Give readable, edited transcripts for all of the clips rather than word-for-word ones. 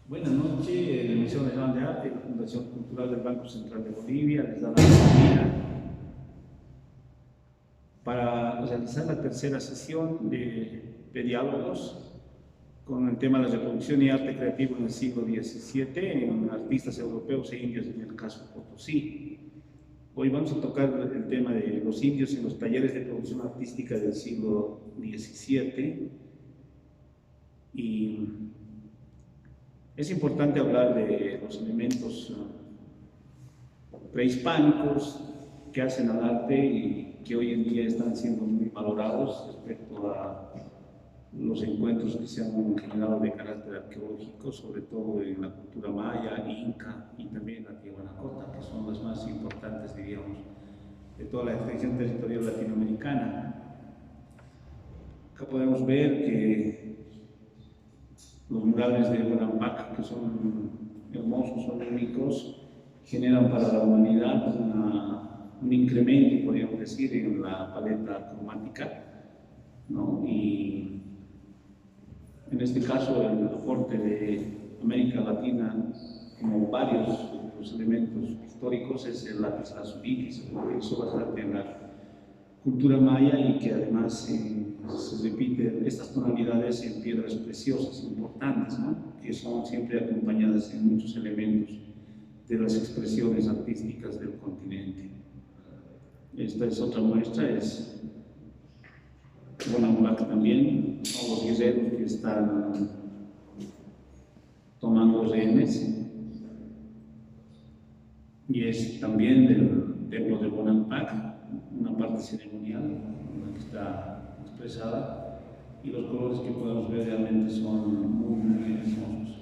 Buenas noches, el Museo Nacional de Arte y la Fundación Cultural del Banco Central de Bolivia les da la bienvenida para realizar la tercera sesión de diálogos con el tema de la reproducción y arte creativo en el siglo XVII en artistas europeos e indios, en el caso Potosí. Hoy vamos a tocar el tema de los indios en los talleres de producción artística del siglo XVII y es importante hablar de los elementos prehispánicos que hacen al arte y que hoy en día están siendo muy valorados respecto a los encuentros que se han generado de carácter arqueológico, sobre todo en la cultura maya, inca y también la tiahuanacota, que son las más importantes, diríamos, de toda la extensión territorial latinoamericana. Acá podemos ver que los murales de Bonampak, que son hermosos, son únicos, generan para la humanidad un incremento, podríamos decir, en la paleta cromática, ¿no? Y en este caso, el aporte de América Latina, como varios de los elementos históricos, es el lápiz lazuli, que se utilizó bastante en la cultura maya y que además se repiten estas tonalidades en piedras preciosas importantes, ¿no? Que son siempre acompañadas en muchos elementos de las expresiones artísticas del continente. Esta es otra muestra, es Bonampak también, son los guerreros que están tomando rehenes, y es también del templo de Bonampak, una parte ceremonial que está expresada, y los colores que podemos ver realmente son muy hermosos.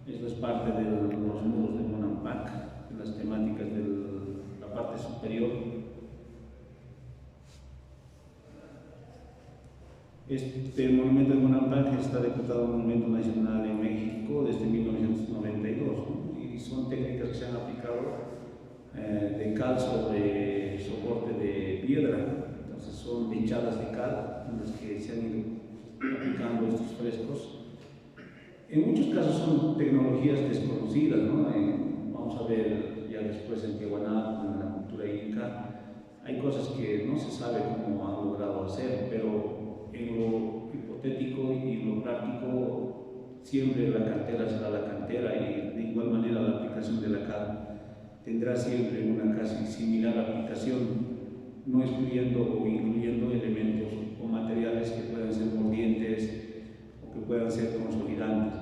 Esto es parte de los muros de Bonampak, de las temáticas de la parte superior. Este monumento de Bonampak está decretado Monumento Nacional en México desde 1992, ¿no? Y son técnicas que se han aplicado de cal sobre soporte de piedra. Entonces son lechadas de cal en las que se han ido aplicando estos frescos. En muchos casos son tecnologías desconocidas, ¿no? Vamos a ver ya después en Tiahuanaco, en la cultura inca, hay cosas que no se sabe cómo han logrado hacer, pero en lo hipotético y lo práctico, siempre la cantera será la cantera, y de igual manera la aplicación de la cal tendrá siempre una casi similar aplicación, no excluyendo o incluyendo elementos o materiales que puedan ser mordientes o que puedan ser consolidantes.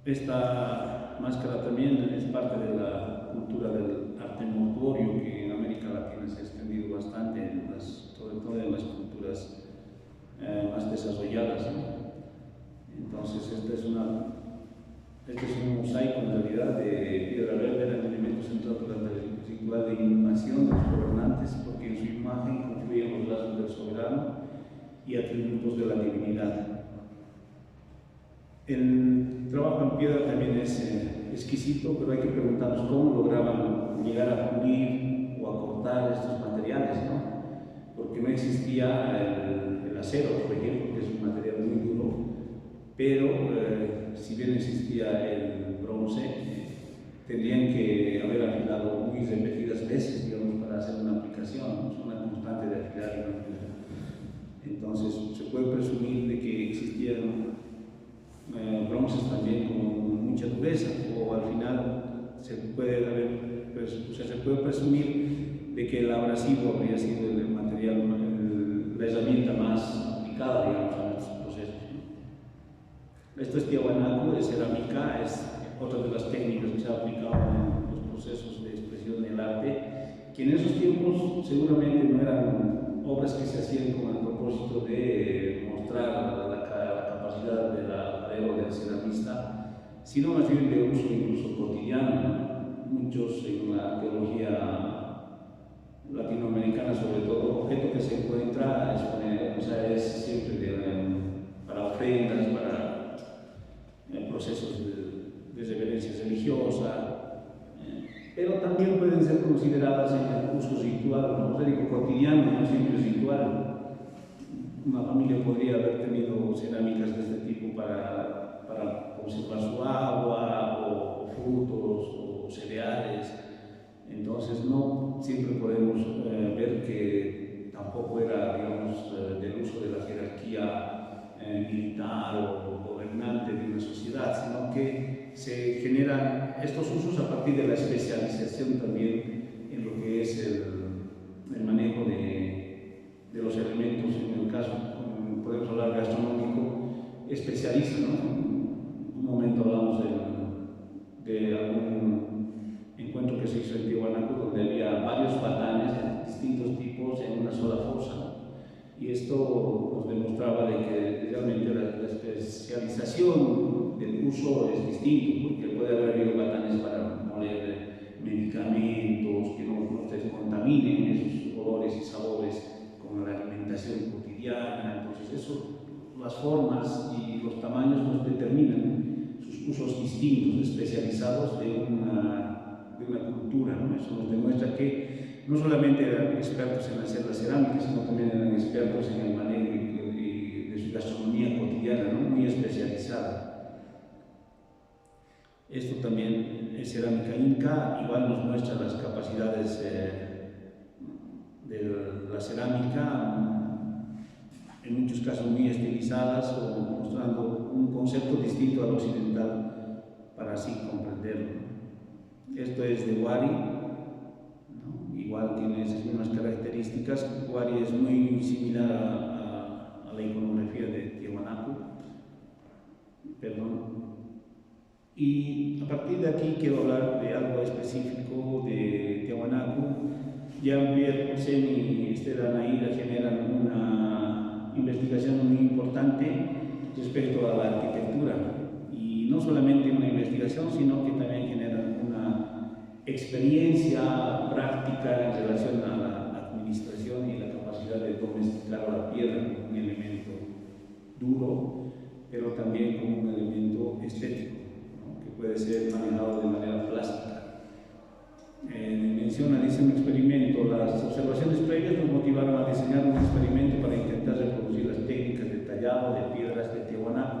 Esta máscara también es parte de la cultura del arte mortuorio, que en América Latina se ha extendido bastante, sobre todo en las culturas más desarrolladas, ¿no? Entonces, este es un mosaico en realidad de piedra verde, era el elemento central durante el ritual de inhumación de los gobernantes, porque en su imagen confluían los lazos del soberano y atributos de la divinidad. El trabajo en piedra también es exquisito, pero hay que preguntarnos cómo lograban llegar a fundir o a cortar estos materiales, ¿no? Porque no existía el acero, por ejemplo, que es un material muy duro, pero si bien existía el bronce, tendrían que haber afilado muy repetidas veces, digamos, para hacer una aplicación, ¿no? Es una constante de afilar y no afilar. Entonces, se puede presumir de que existieron bronces también con mucha dureza, o al final se puede presumir de que el abrasivo habría sido el material, la herramienta más aplicada, digamos, a nuestros procesos, ¿no? Esto es tiahuanaco, es cerámica, es otra de las técnicas que se ha aplicado en los procesos de expresión del arte, que en esos tiempos seguramente no eran obras que se hacían con el propósito de mostrar la capacidad del ceramista, sino más bien de uso incluso cotidiano. Muchos en la arqueología latinoamericana, sobre todo, objeto que se encuentra es siempre para ofrendas, para procesos de reverencia religiosa, pero también pueden ser consideradas en el uso ritual, no digo cotidiano, no siempre ritual. una familia podría haber tenido cerámicas de este tipo para conservar su agua, o frutos, o cereales. Entonces, no siempre podemos ver que tampoco era, digamos, del uso de la jerarquía militar o gobernante de una sociedad, sino que se generan estos usos a partir de la especialización también en lo que es el manejo de los elementos. En el caso, podemos hablar gastronómico, especialista, ¿no? En un momento hablamos de algún encuentro que se hizo en Tiwanaku, donde había varios batanes de distintos tipos en una sola fosa. Y esto nos demostraba de que realmente la especialización del uso es distinto, porque puede haber habido batanes para moler medicamentos que no se contaminen esos olores y sabores con la alimentación cotidiana. Entonces eso, las formas y los tamaños nos determinan sus usos distintos, especializados de una cultura, ¿no? Eso nos demuestra que no solamente eran expertos en hacer la cerámica, sino también eran expertos en el manejo de su gastronomía cotidiana, ¿no? Muy especializada. Esto también es cerámica inca, igual nos muestra las capacidades de la cerámica, en muchos casos muy estilizadas o mostrando un concepto distinto al occidental para así comprenderlo. Esto es de Huari, ¿no? Igual tiene esas mismas características. Huari es muy similar a la iconografía de Tiwanaku. Perdón. Y a partir de aquí quiero hablar de algo específico de Tiwanaku. Jean-Pierre Poussin y Estela Naira generan una investigación muy importante respecto a la arquitectura. Y no solamente una investigación, sino que también generan una experiencia práctica en relación a la administración y la capacidad de domesticar la piedra como un elemento duro, pero también como un elemento estético, ¿no? Que puede ser manejado de manera plástica. Menciona, dice un experimento, las observaciones previas nos motivaron a diseñar un experimento para intentar reproducir las técnicas de tallado de piedras de Tiwanaku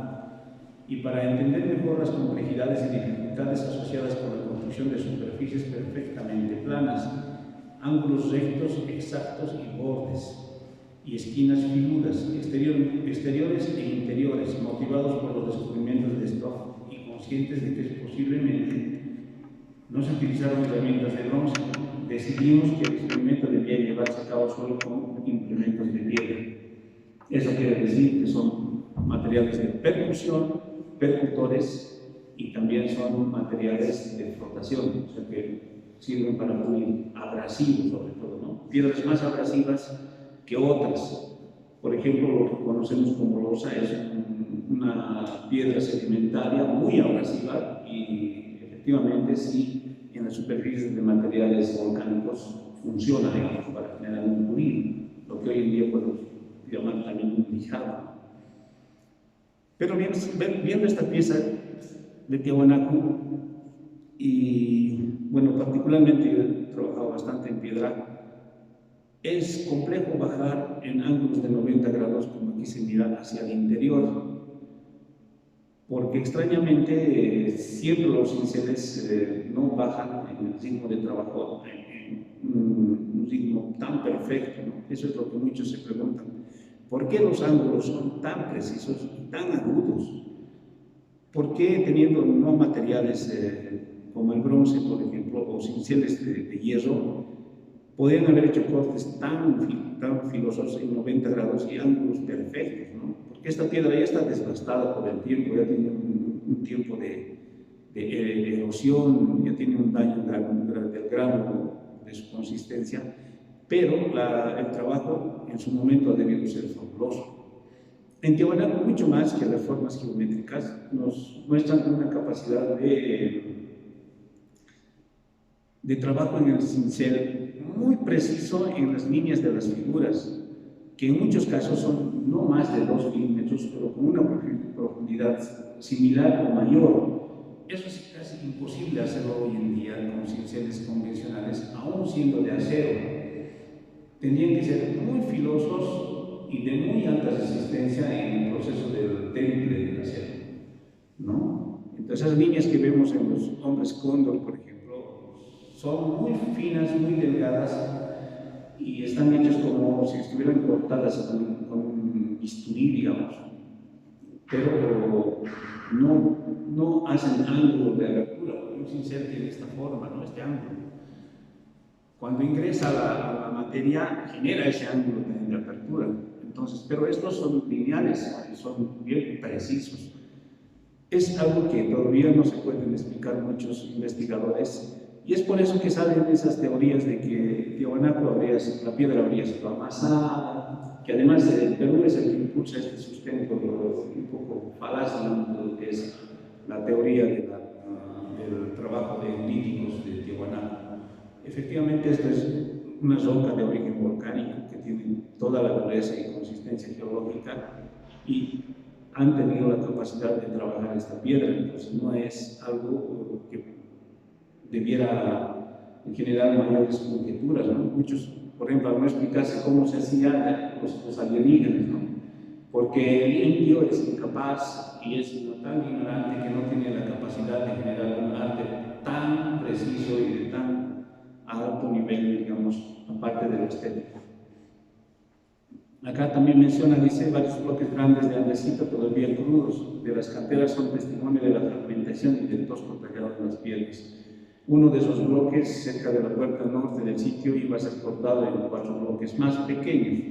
y para entender mejor las complejidades y dificultades asociadas con la construcción de superficies perfectamente planas, ángulos rectos, exactos y bordes, y esquinas filudas, exteriores e interiores, motivados por los descubrimientos de Stoff y conscientes de que posiblemente no se utilizaron herramientas de bronce. Decidimos que el experimento debía llevarse a cabo solo con implementos de piedra. Eso quiere decir que son materiales de percusión, percutores, y también son materiales de flotación, o sea que sirven para pulir, abrasivos sobre todo, ¿no? Piedras más abrasivas que otras. Por ejemplo, lo que conocemos como losa es una piedra sedimentaria muy abrasiva y efectivamente sí, en las superficies de materiales volcánicos funciona, digamos, para generar un pulido, lo que hoy en día podemos llamar también un lijado. Pero viendo esta pieza de Tiwanaku, y bueno, particularmente yo he trabajado bastante en piedra, es complejo bajar en ángulos de 90 grados, como aquí se mira, hacia el interior, porque extrañamente siempre los cinceles no bajan en el ritmo de trabajo, en un ritmo tan perfecto, ¿no? Eso es lo que muchos se preguntan. ¿Por qué los ángulos son tan precisos y tan agudos? ¿Por qué teniendo no materiales como el bronce, por ejemplo, o cinceles de hierro, podrían haber hecho cortes tan filosos en 90 grados y ángulos perfectos, ¿no? Porque esta piedra ya está desgastada por el tiempo, ya tiene un tiempo de erosión, ya tiene un daño del grano de su consistencia, pero el trabajo en su momento ha debido ser fabuloso. En Tiwanaku, mucho más que las formas geométricas, nos muestran una capacidad de trabajo en el cincel muy preciso en las líneas de las figuras, que en muchos casos son no más de 2 milímetros, pero con una profundidad similar o mayor. Eso es casi imposible hacerlo hoy en día con cinceles convencionales, aún siendo de acero. Tendrían que ser muy filosos y de muy alta resistencia en el proceso del temple del acero, ¿no? Entonces, esas líneas que vemos en los hombres cóndor, por ejemplo, son muy finas, muy delgadas y están hechas como si estuvieran cortadas con un bisturí, digamos, pero no hacen ángulo de abertura, no se inserten de esta forma, ¿no? Este ángulo. Cuando ingresa la materia, genera ese ángulo de apertura. Entonces, pero estos son lineales, son bien precisos. Es algo que todavía no se pueden explicar muchos investigadores, y es por eso que salen esas teorías de que Tiahuanaco la piedra habría sido amasada, que además el Perú es el que impulsa este sustento un poco falaz, lo que es la teoría del trabajo de líticos de Tiahuanaco. Efectivamente, esto es una roca de origen volcánico que tiene toda la dureza y consistencia geológica y han tenido la capacidad de trabajar esta piedra, entonces no es algo que debiera generar mayores conjeturas, ¿no? Muchos, por ejemplo, al no explicarse cómo se hacían los alienígenas, ¿no? Porque el indio es incapaz y es tan ignorante que no tiene la capacidad de generar un arte tan preciso y de tan alto nivel, digamos, aparte de lo estético. Acá también menciona, dice, varios bloques grandes de andesita todavía crudos de las canteras son testimonio de la fragmentación y del tosco tallado en las piedras. Uno de esos bloques, cerca de la puerta norte del sitio, iba a ser cortado en 4 bloques más pequeños.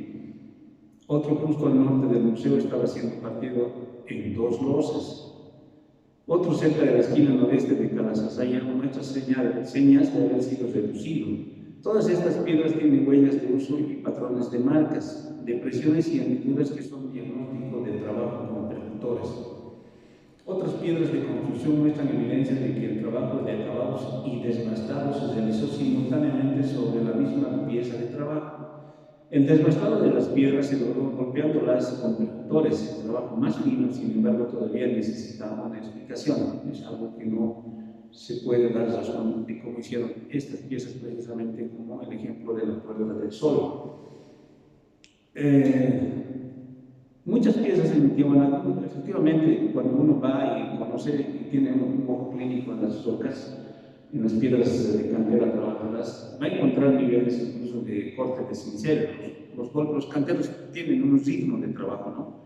Otro justo al norte del museo estaba siendo partido en 2 losas. Otro cerca de la esquina noreste de Calasasaya muestra señas de haber sido reducido. Todas estas piedras tienen huellas de uso y patrones de marcas, depresiones y hendiduras que son diagnóstico de trabajo con percutores. Otras piedras de construcción muestran evidencias de que el trabajo de acabados y desbastados se realizó simultáneamente sobre la misma pieza de trabajo. El desbastado de las piedras se logró golpeándolas con percutores. El trabajo más fino, sin embargo, todavía necesita una explicación. Es algo que no se puede dar razón de cómo hicieron estas piezas, precisamente como el ejemplo de la Puerta del Sol. Muchas piezas en Tiahuanaco, efectivamente, cuando uno va y conoce y tiene un ojo clínico en las rocas, en las piedras de cantera trabajadas, va a encontrar niveles incluso de corte de cincel. Los canteros tienen un ritmo de trabajo, ¿no?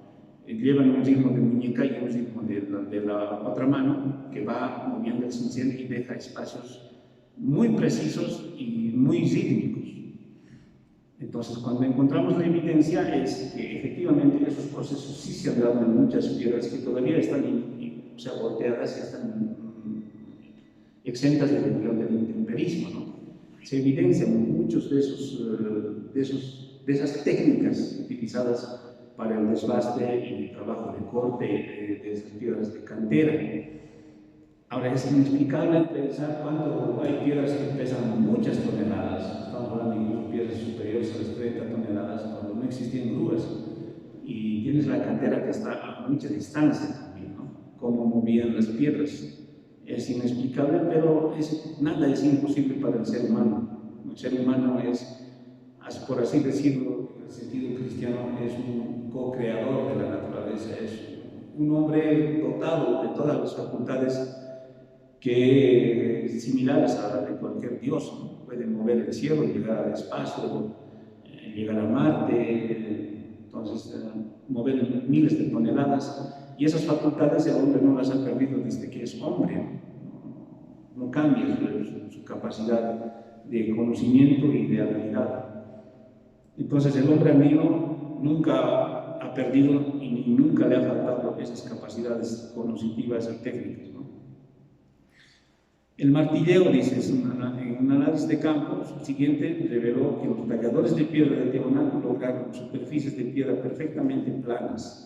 Llevan un ritmo de muñeca y un ritmo de la otra mano que va moviendo el cincel y deja espacios muy precisos y muy rítmicos. Entonces, cuando encontramos la evidencia es que efectivamente esos procesos sí se han dado en muchas piedras que todavía están volteadas y están exentas del intemperismo, ¿no? Se evidencian muchos de esas técnicas utilizadas para el desbaste y el trabajo de corte de esas piedras de cantera. Ahora, es inexplicable pensar cuánto hay piedras que pesan muchas toneladas, estamos hablando incluso de piedras superiores a las 30 toneladas, cuando no existían grúas, y tienes la cantera que está a mucha distancia también, ¿no? Cómo movían las piedras. Es inexplicable, pero nada es imposible para el ser humano. El ser humano es, por así decirlo, en el sentido cristiano, es un co-creador de la naturaleza, es un hombre dotado de todas las facultades similares a las de cualquier dios, ¿no? Puede mover el cielo, llegar al espacio, llegar a Marte, entonces mover miles de toneladas, y esas facultades el hombre no las ha perdido desde que es hombre, no cambia su capacidad de conocimiento y de habilidad. Entonces el hombre andino nunca ha perdido y nunca le ha faltado esas capacidades cognitivas y técnicas, ¿no? El martilleo, dice, en un análisis de campo siguiente reveló que los talladores de piedra de Tiahuanaco lograron superficies de piedra perfectamente planas.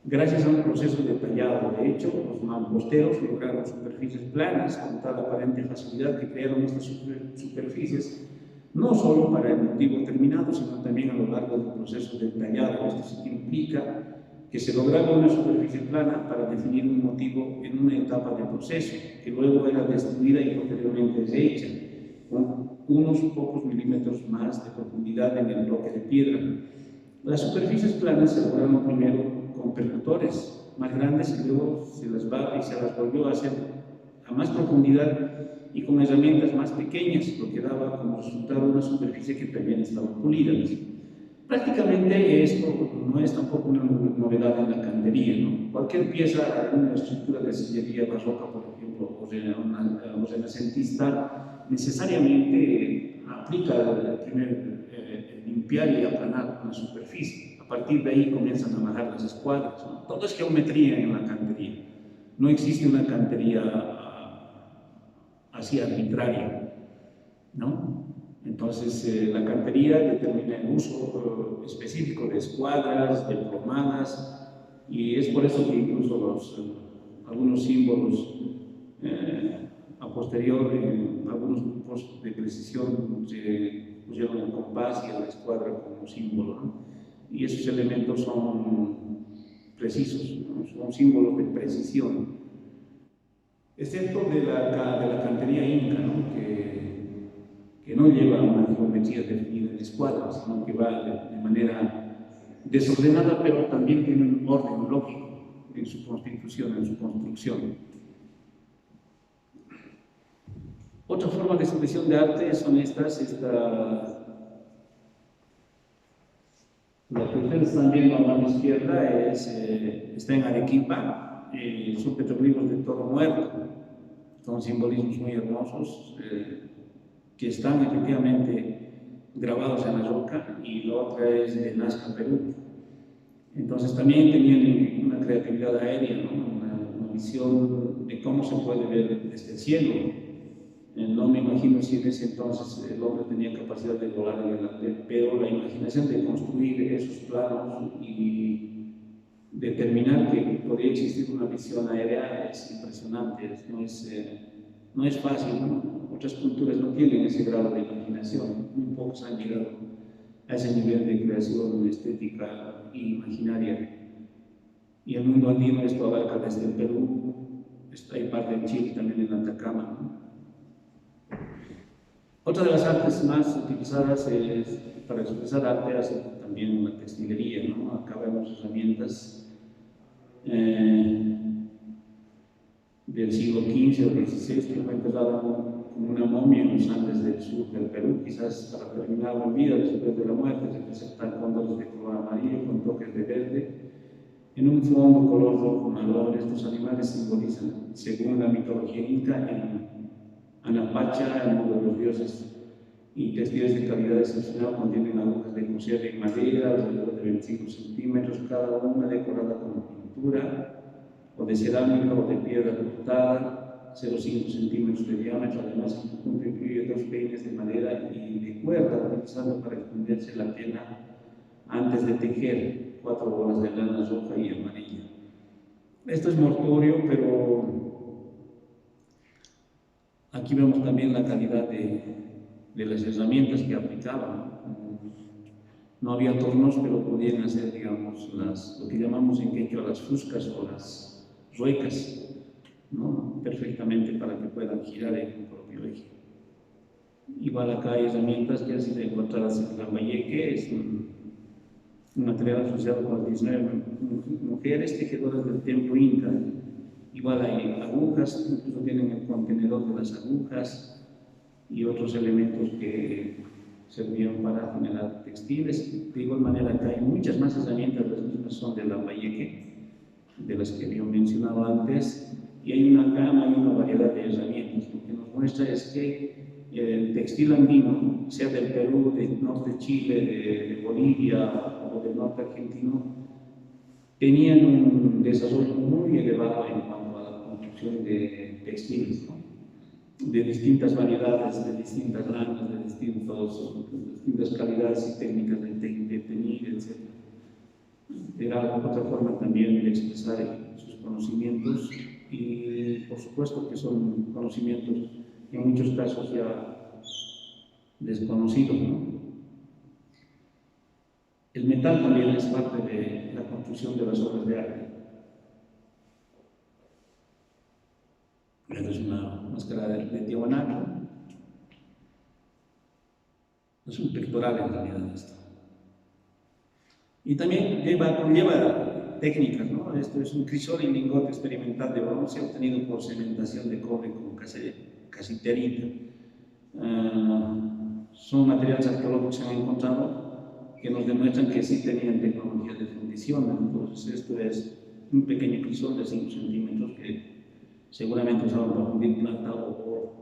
Gracias a un proceso de tallado, de hecho, los mamposteros lograron superficies planas con tal aparente facilidad que crearon estas superficies no solo para el motivo terminado, sino también a lo largo del proceso de tallado. Esto significa que se lograba una superficie plana para definir un motivo en una etapa del proceso, que luego era destruida y posteriormente deshecha, con unos pocos milímetros más de profundidad en el bloque de piedra. Las superficies planas se elaboraron primero con percutores más grandes y luego se las volvió a hacer a más profundidad y con herramientas más pequeñas, lo que daba como resultado una superficie que también estaba pulida. Prácticamente esto no es tampoco una novedad en la cantería, ¿no? Cualquier pieza, una estructura de sillería barroca, por ejemplo, o renacentista, necesariamente aplica el limpiar y aplanar una superficie. A partir de ahí comienzan a bajar las escuadras, ¿no? Todo es geometría en la cantería. No existe una cantería así arbitraria, ¿no? Entonces, la cantería determina el uso específico de escuadras, de plomadas, y es por eso que incluso algunos símbolos a posterior, en algunos grupos de precisión se pusieron el compás y la escuadra como símbolo, ¿no? Y esos elementos son precisos, ¿no? Son símbolos de precisión, excepto de la cantería inca, ¿no? Que no lleva una geometría definida en escuadras, sino que va de manera desordenada, pero también tiene un orden lógico en su constitución, en su construcción. Otra forma de expresión de arte son lo que ustedes están viendo a mano izquierda está en Arequipa, son petroglifos de toro muerto, son simbolismos muy hermosos que están efectivamente grabados en la roca, y la otra es de Nazca, Perú. Entonces también tenían una creatividad aérea, ¿no? una visión de cómo se puede ver desde el cielo. No me imagino si en ese entonces el hombre tenía capacidad de volar en el aire, pero la imaginación de construir esos planos y determinar que podría existir una visión aérea es impresionante, no es fácil, ¿no? Otras culturas no tienen ese grado de imaginación, muy pocos han llegado a ese nivel de creación estética e imaginaria. Y el mundo andino esto abarca desde el Perú, hay parte en Chile, también en Atacama, ¿no? Otra de las artes más utilizadas para expresar arte es también la textilería, ¿no? Acá vemos herramientas del siglo XV o XVI que fue enterrada como una momia en los Andes del sur del Perú, quizás para terminar la vida después de la muerte. Se presentan cóndores de color amarillo con toques de verde en un fondo color rojo marrón. Estos animales simbolizan, según la mitología inca, en Anapacha, el mundo de los dioses, y textiles de calidad excepcional. Contienen agujas de coser en madera alrededor de 25 centímetros, cada una decorada con pintura o de cerámica o de piedra cortada, 0,5 centímetros de diámetro. Además, el conjunto incluye 2 peines de madera y de cuerda utilizando para extenderse la tela antes de tejer, 4 bolas de lana roja y amarilla. Esto es mortuorio, pero aquí vemos también la calidad de las herramientas que aplicaban. No había tornos, pero podían hacer, digamos, lo que llamamos en quechua las fuscas o las ruecas, ¿no? Perfectamente para que puedan girar en un propio eje. Igual acá hay herramientas que han sido encontradas en Lambayeque, es un material asociado con las 19 mujeres tejedoras del templo inca. Igual hay agujas, incluso tienen el contenedor de las agujas y otros elementos que servían para generar textiles. De igual manera, acá hay muchas más herramientas, las mismas son de Lambayeque, de las que había mencionado antes, y hay una gama y una variedad de herramientas. Lo que nos muestra es que el textil andino, sea del Perú, del norte de Chile, de Bolivia o del norte argentino, tenían un desarrollo muy elevado en cuanto a la construcción de textiles, ¿no? De distintas variedades, de distintas lanas, de distintas calidades y técnicas de teñir, etc. Era otra forma también de expresar sus conocimientos, y por supuesto que son conocimientos en muchos casos ya desconocidos, ¿no? El metal también es parte de la construcción de las obras de arte. Esta es una máscara de Tiahuanaco. Es un pectoral en realidad esto. Y también conlleva técnicas, ¿no? Esto es un crisol y lingote experimental de bronce obtenido por cementación de cobre con casiterita. Son materiales arqueológicos que se han encontrado que nos demuestran que sí tenían tecnología de fundición. Entonces, esto es un pequeño crisol de 5 centímetros que seguramente usaban para fundir plata o oro.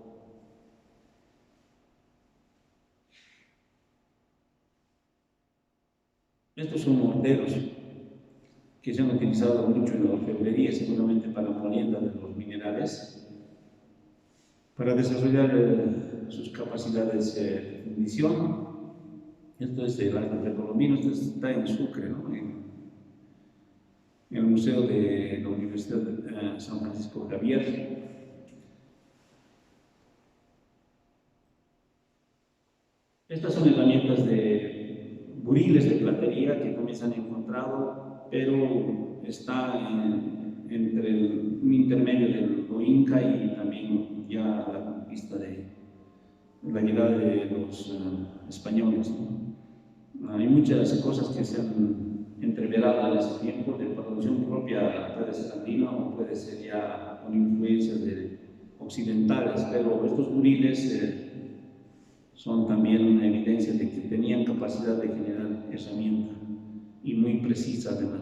Estos son morteros que se han utilizado mucho en la orfebrería, seguramente para molienda de los minerales, para desarrollar sus capacidades de fundición. Esto es del arte precolombino, esto está en Sucre, ¿no? En el Museo de la Universidad de San Francisco Javier. Estas son herramientas de buriles de platería que también se han encontrado, pero está entre un intermedio de lo inca y también ya la conquista de la llegada de los españoles, ¿no? Hay muchas cosas que se han entreverado en ese tiempo de producción propia, puede ser andina o puede ser ya con influencias occidentales, pero estos buriles son también una evidencia de que tenían capacidad de generar herramienta y muy precisa además.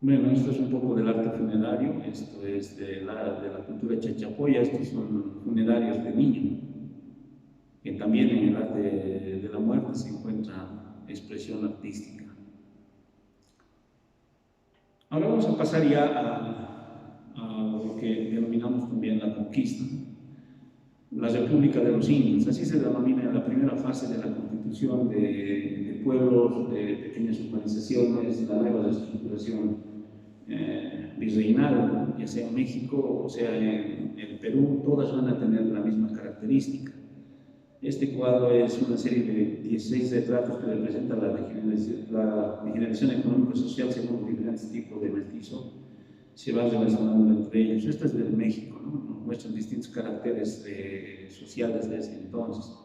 Bueno, esto es un poco del arte funerario, esto es de la cultura chachapoya, estos son funerarios de niños, que también en el arte de la muerte se encuentra expresión artística. Ahora vamos a pasar ya a lo que denominamos también la conquista. La República de los Indios, así se denomina la primera fase de la constitución de pueblos, de pequeñas urbanizaciones, la nueva estructuración virreinal, ya sea en México o sea en el Perú, todas van a tener la misma característica. Este cuadro es una serie de 16 retratos que representan la degeneración económico-social según los diferentes tipos de mestizo. Se va relacionando entre ellos. Esta es de México, ¿no? Nos muestran distintos caracteres sociales de ese entonces.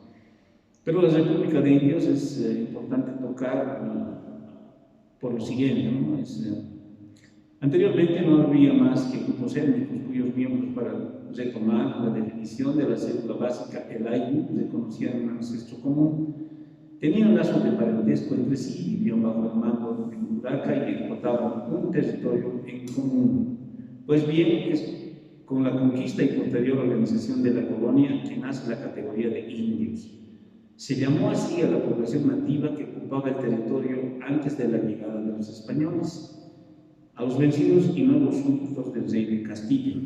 Pero la República de Indios es importante tocar por lo siguiente, ¿no? Anteriormente no había más que grupos étnicos cuyos miembros, para retomar la definición de la célula básica, el Ainu, reconocían un ancestro común, tenían lazos de parentesco entre sí, vivían bajo el mando de un Uraka y explotaban un territorio en común. Pues bien, es con la conquista y posterior organización de la colonia que nace la categoría de indios. Se llamó así a la población nativa que ocupaba el territorio antes de la llegada de los españoles, a los vencidos y nuevos súbditos del rey de Castilla.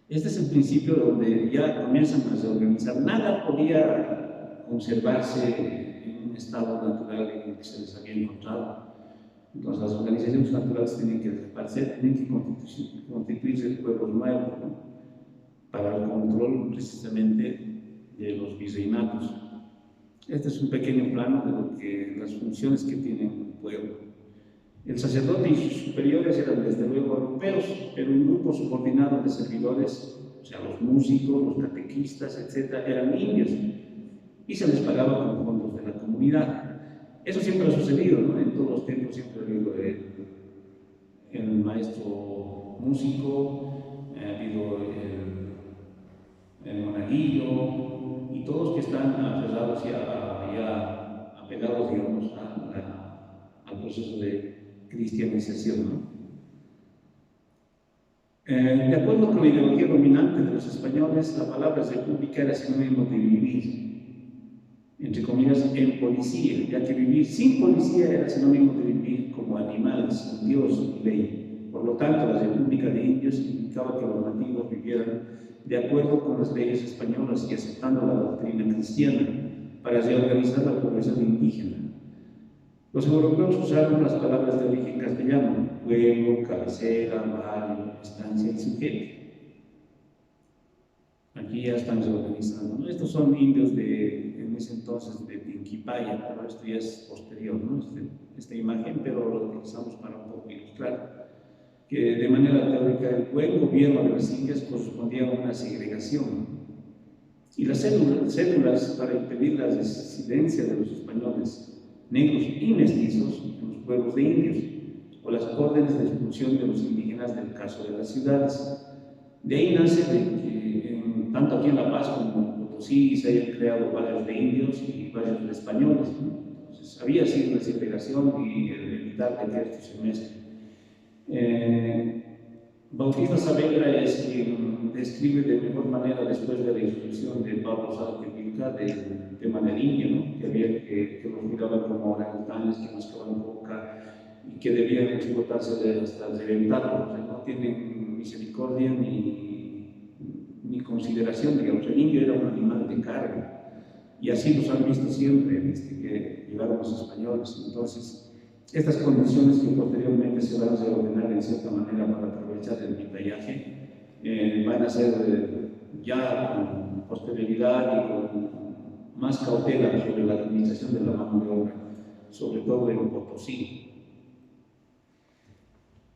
Este es el principio donde ya comienzan a reorganizar. Nada podía conservarse en un estado natural en el que se les había encontrado. Entonces las organizaciones naturales tienen que desaparecer, tienen que constituirse pueblos nuevos, ¿no? Para el control precisamente de los virreinatos. Este es un pequeño plano de las funciones que tiene un pueblo. El sacerdote y sus superiores eran desde luego europeos, pero un grupo subordinado de servidores, o sea, los músicos, los catequistas, etc., eran indios y se les pagaba con fondos de la comunidad. Eso siempre ha sucedido, ¿no? En todos los tiempos siempre ha habido el maestro músico, ha habido el monaguillo y todos que están aferrados ya apegados, digamos, al proceso de cristianización, ¿no? De acuerdo con la ideología dominante de los españoles, la palabra república era sinónimo de vivir, entre comillas, en policía, ya que vivir sin policía era sinónimo de vivir como animales, sin Dios y ley. Por lo tanto, la República de Indios implicaba que los nativos vivieran de acuerdo con las leyes españolas y aceptando la doctrina cristiana para reorganizar la población indígena. Los europeos usaron las palabras de origen castellano: pueblo, cabecera, barrio, estancia y sujeto. Aquí ya están reorganizando, ¿no? Estos son indios en ese entonces de Pinquipaya, pero esto ya es posterior, ¿no? Esta imagen, pero lo utilizamos para un poco ilustrar que de manera teórica el buen gobierno de las Indias correspondía a una segregación. Y las células para impedir la incidencia de los españoles negros y mestizos en los pueblos de indios, o las órdenes de expulsión de los indígenas del caso de las ciudades. De ahí nace de que tanto aquí en La Paz como en Potosí se hayan creado barrios de indios y barrios de españoles, ¿no? Entonces había sido una segregación y el evitar de que esto se mezcle. Bautista Saavedra es quien describe de mejor manera, después de la instrucción de Pablo Salvatierra, del tema del indio, ¿no? Que había que los miraban como orangutanes que mascaban coca y que debían explotarse hasta reventarlos. O sea, no tienen misericordia ni consideración, digamos. El indio era un animal de carga y así los han visto siempre desde que llegaron los españoles. Entonces, estas condiciones que posteriormente se van a reordenar en cierta manera para aprovechar el vitallaje van a ser ya con posterioridad y con más cautela sobre la administración de la mano de obra, sobre todo en Potosí,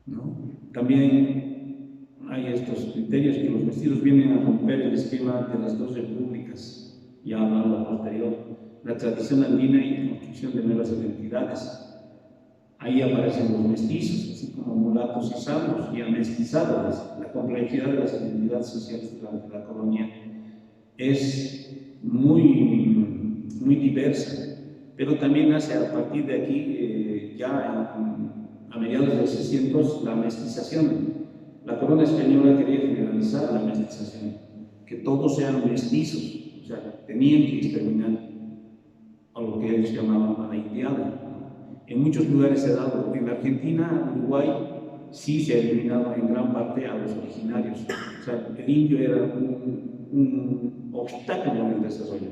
¿no? También hay estos criterios que los mestizos vienen a romper el esquema de las dos repúblicas, ya hablando a posterior, la tradición andina y construcción de nuevas identidades. Ahí aparecen los mestizos, así como mulatos y samos, y amestizados. La complejidad de las identidades sociales durante la colonia es muy diversa, pero también nace a partir de aquí, a mediados de los 600, la mestización. La corona española quería generalizar la mestización, que todos sean mestizos, o sea, tenían que exterminar a lo que ellos llamaban la indiada. En muchos lugares se ha dado, en Argentina, Uruguay, sí se ha eliminado en gran parte a los originarios. O sea, el indio era un obstáculo en el desarrollo.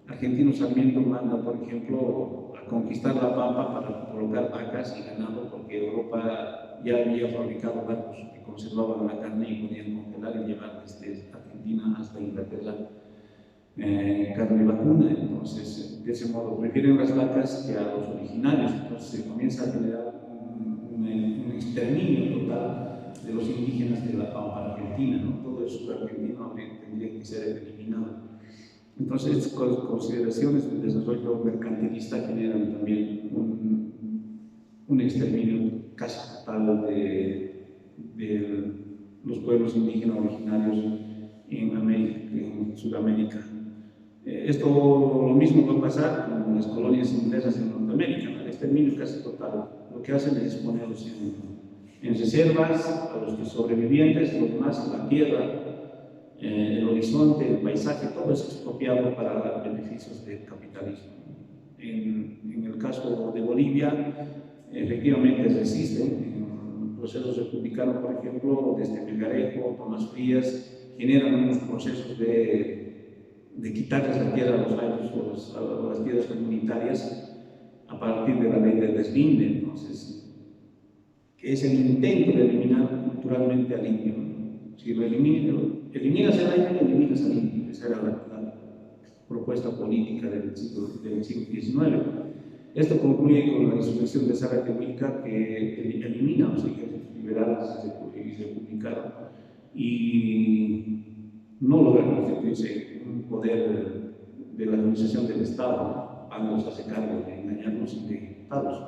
Argentino Sarmiento manda, por ejemplo, a conquistar la Pampa para colocar vacas y ganado, porque Europa ya había fabricado barcos que conservaban la carne y podían congelar y llevar desde Argentina hasta Inglaterra. Carne vacuna, entonces de ese modo prefieren las vacas que a los originarios, entonces se comienza a generar un exterminio total de los indígenas de la Pampa Argentina, ¿no? Todo el sur argentino tendría que ser eliminado. Entonces, consideraciones del desarrollo mercantilista generan también un exterminio casi total de los pueblos indígenas originarios en Sudamérica. Esto lo mismo va a pasar con las colonias inglesas en Norteamérica, ¿no? El exterminio casi total. Lo que hacen es ponerlos en reservas, a los sobrevivientes, los demás, la tierra, el horizonte, el paisaje, todo es expropiado para beneficios del capitalismo. En el caso de Bolivia, efectivamente resisten. En procesos republicanos, por ejemplo, desde Melgarejo, Tomás Frías, generan unos procesos de quitarles la tierra a los años o las tierras comunitarias a partir de la ley del deslinde. Entonces, que es el intento de eliminar culturalmente al indio. Si lo eliminas al indio, eliminas al indio. Esa era la propuesta política del siglo XIX. Esto concluye con la insurrección de Zaratehuilca, que elimina a los ejércitos liberales y republicanos y no logra constituirse un poder de la administración del Estado, ambos hace cargo de engañarnos y de ejecutarlos.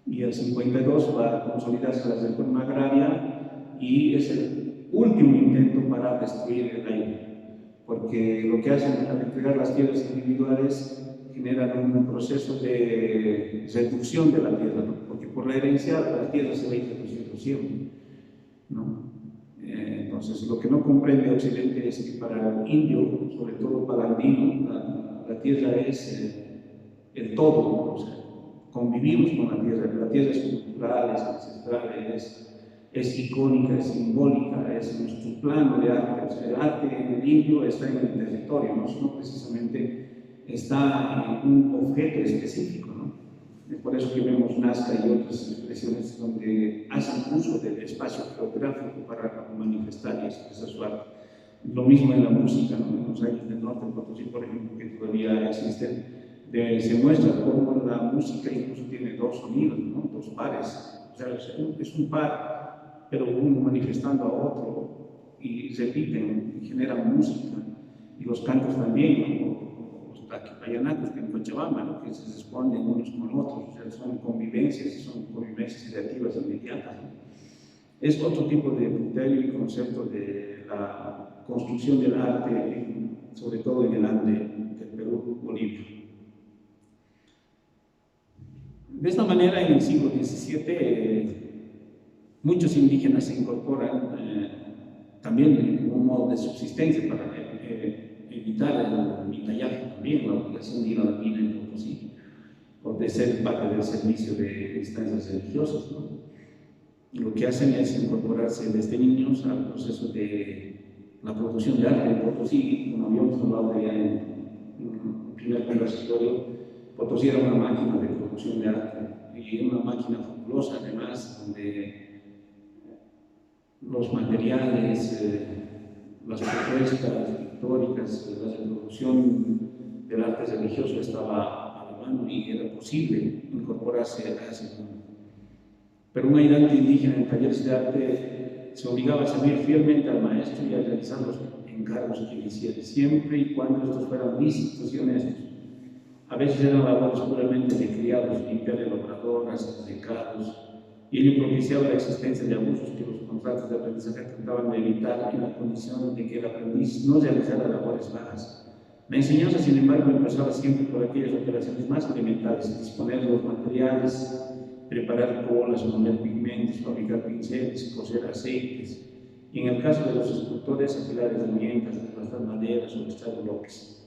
Y el 52 va a consolidarse la reforma agraria y es el último intento para destruir el aire, porque lo que hacen al entregar las tierras individuales generan un proceso de reducción de la tierra, ¿no? Porque por la herencia la tierra se va a ir reduciendo siempre, ¿no? Entonces, lo que no comprende Occidente es que para el indio, sobre todo para el andino, la tierra es el todo, ¿no? O sea, convivimos con la tierra es cultural, es ancestral, es icónica, es simbólica, es nuestro plano de arte. O sea, el arte en el indio está en el territorio, no precisamente está en un objeto específico, ¿no? Es por eso que vemos Nazca y otras expresiones donde hacen uso del espacio geográfico para manifestar y expresar su arte. Lo mismo en la música, ¿no? En los años del norte, en Potosí, por ejemplo, que todavía existen, se muestra cómo la música incluso tiene dos sonidos, ¿no? Dos pares. O sea, es un par, pero uno manifestando a otro y repiten y generan música. Y los cantos también, ¿no? Los payanacos que en Cochabamba, ¿no? Que se esconden unos con otros, o sea, son convivencias creativas inmediatas, ¿no? Es otro tipo de criterio y concepto de la construcción del arte, sobre todo en el arte del Perú, Bolivia. De esta manera, en el siglo XVII, muchos indígenas se incorporan también como un modo de subsistencia para evitar el mitallaje también, la obligación de ir a la mina en Potosí, o de ser parte del servicio de instancias religiosas, ¿no? Lo que hacen es incorporarse desde niños al proceso de la producción de arte en Potosí. Como habíamos hablado ya en el primer conversatorio, Potosí era una máquina de producción de arte y una máquina fabulosa, además, donde los materiales, las propuestas pictóricas, la reproducción del arte religioso estaba a la mano y era posible incorporarse a ese mundo. Pero un ayudante indígena en talleres de arte se obligaba a servir fielmente al maestro y a realizar los encargos que le hiciera, siempre y cuando estos fueran lícitos y honestos. A veces eran labores puramente de criados, limpiar el obrador, hacer recados, y ello propiciaba la existencia de abusos que los contratos de aprendizaje trataban de evitar en la condición de que el aprendiz no realizara labores bajas. La enseñanza, sin embargo, empezaba siempre por aquellas operaciones más elementales: disponer de los materiales, preparar colas, moler pigmentos, fabricar pinceles, coser aceites, y en el caso de los escultores, afilar herramientas, desbastar maderas o extraer bloques.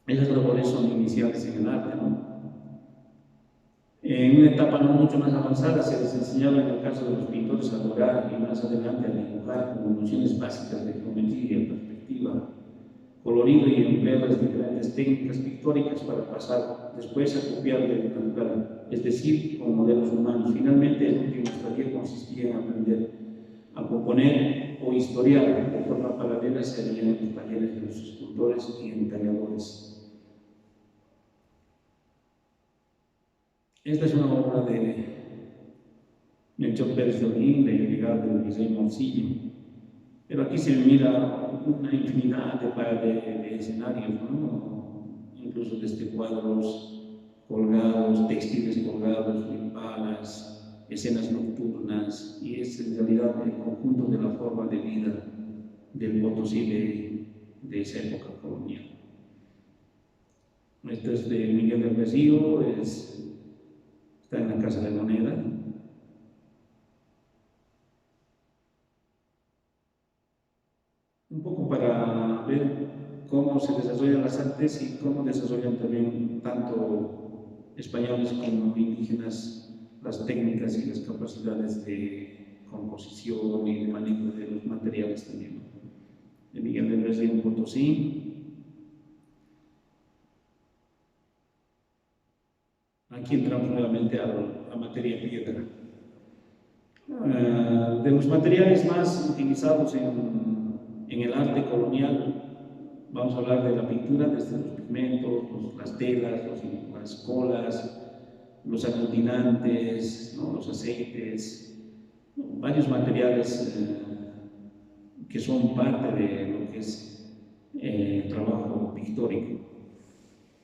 Esas labores son iniciales en el arte, ¿no? En una etapa no mucho más avanzada se les enseñaba, en el caso de los pintores, a dorar y más adelante a dibujar con nociones básicas de geometría, perspectiva, colorido, y emplear las diferentes técnicas pictóricas para pasar después a copiar del natural, es decir, con modelos humanos. Finalmente, el último taller consistía en aprender a componer o historiar de forma paralela, serían los talleres de los escultores y entalladores. Esta es una obra de Melchor Pérez de Holguín, de legado del Virrey Morcillo. Pero aquí se mira una infinidad de escenarios, ¿no? Incluso desde cuadros colgados, textiles colgados, pimpalas, escenas nocturnas, y es en realidad el conjunto de la forma de vida del Potosí de esa época colonial. Esto es de Miguel del Vecío, está en la Casa de Moneda. Un poco para ver cómo se desarrollan las artes y cómo desarrollan también tanto españoles como indígenas las técnicas y las capacidades de composición y de manejo de los materiales también. De Miguel del Vecío en Potosí. Aquí entramos nuevamente a la materia piedra. De los materiales más utilizados en el arte colonial, vamos a hablar de la pintura, desde los pigmentos, las telas, las colas, los aglutinantes, ¿no? Los aceites, ¿no? Varios materiales que son parte de lo que es el trabajo pictórico.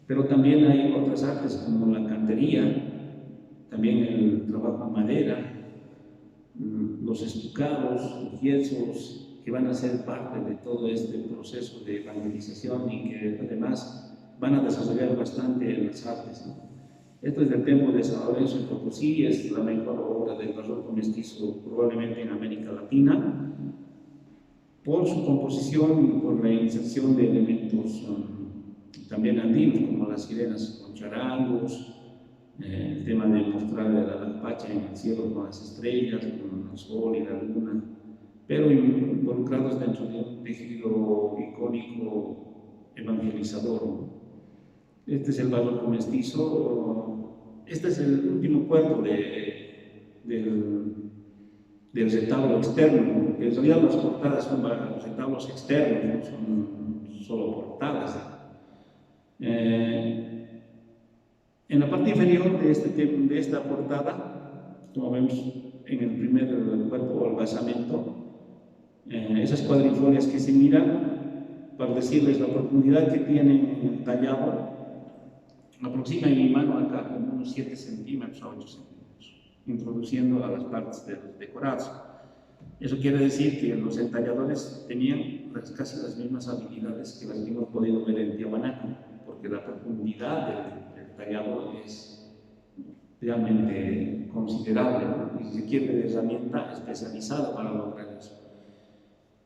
Pero también hay otras artes como la cantería, también el trabajo en madera, los estucados, los yesos, que van a ser parte de todo este proceso de evangelización y que además van a desarrollar bastante las artes, ¿no? Esto es del templo de San Lorenzo en Potosí, es la mejor obra del barroco mestizo probablemente en América Latina, por su composición y por la inserción de elementos también andinos, como las sirenas con charangos, el tema de mostrar la lampacha en el cielo con las estrellas, con el sol y la luna, pero involucrados dentro de un tejido icónico evangelizador. Este es el barroco mestizo. Este es el último cuerpo del retablo externo, porque en realidad las portadas son los retablos externos, no son solo portadas. En la parte inferior de esta portada, como vemos en el primer cuerpo o el basamento, esas cuadrifolias que se miran para decirles la profundidad que tiene el tallado, aproxima en mi mano acá como unos 7 centímetros a 8 centímetros, introduciendo a las partes de los decorados. Eso quiere decir que los entalladores tenían casi las mismas habilidades que las que hemos podido ver en Tiahuanaco, porque la profundidad del tallado es realmente considerable, ¿no? Y se requiere de herramienta especializada para lograr eso.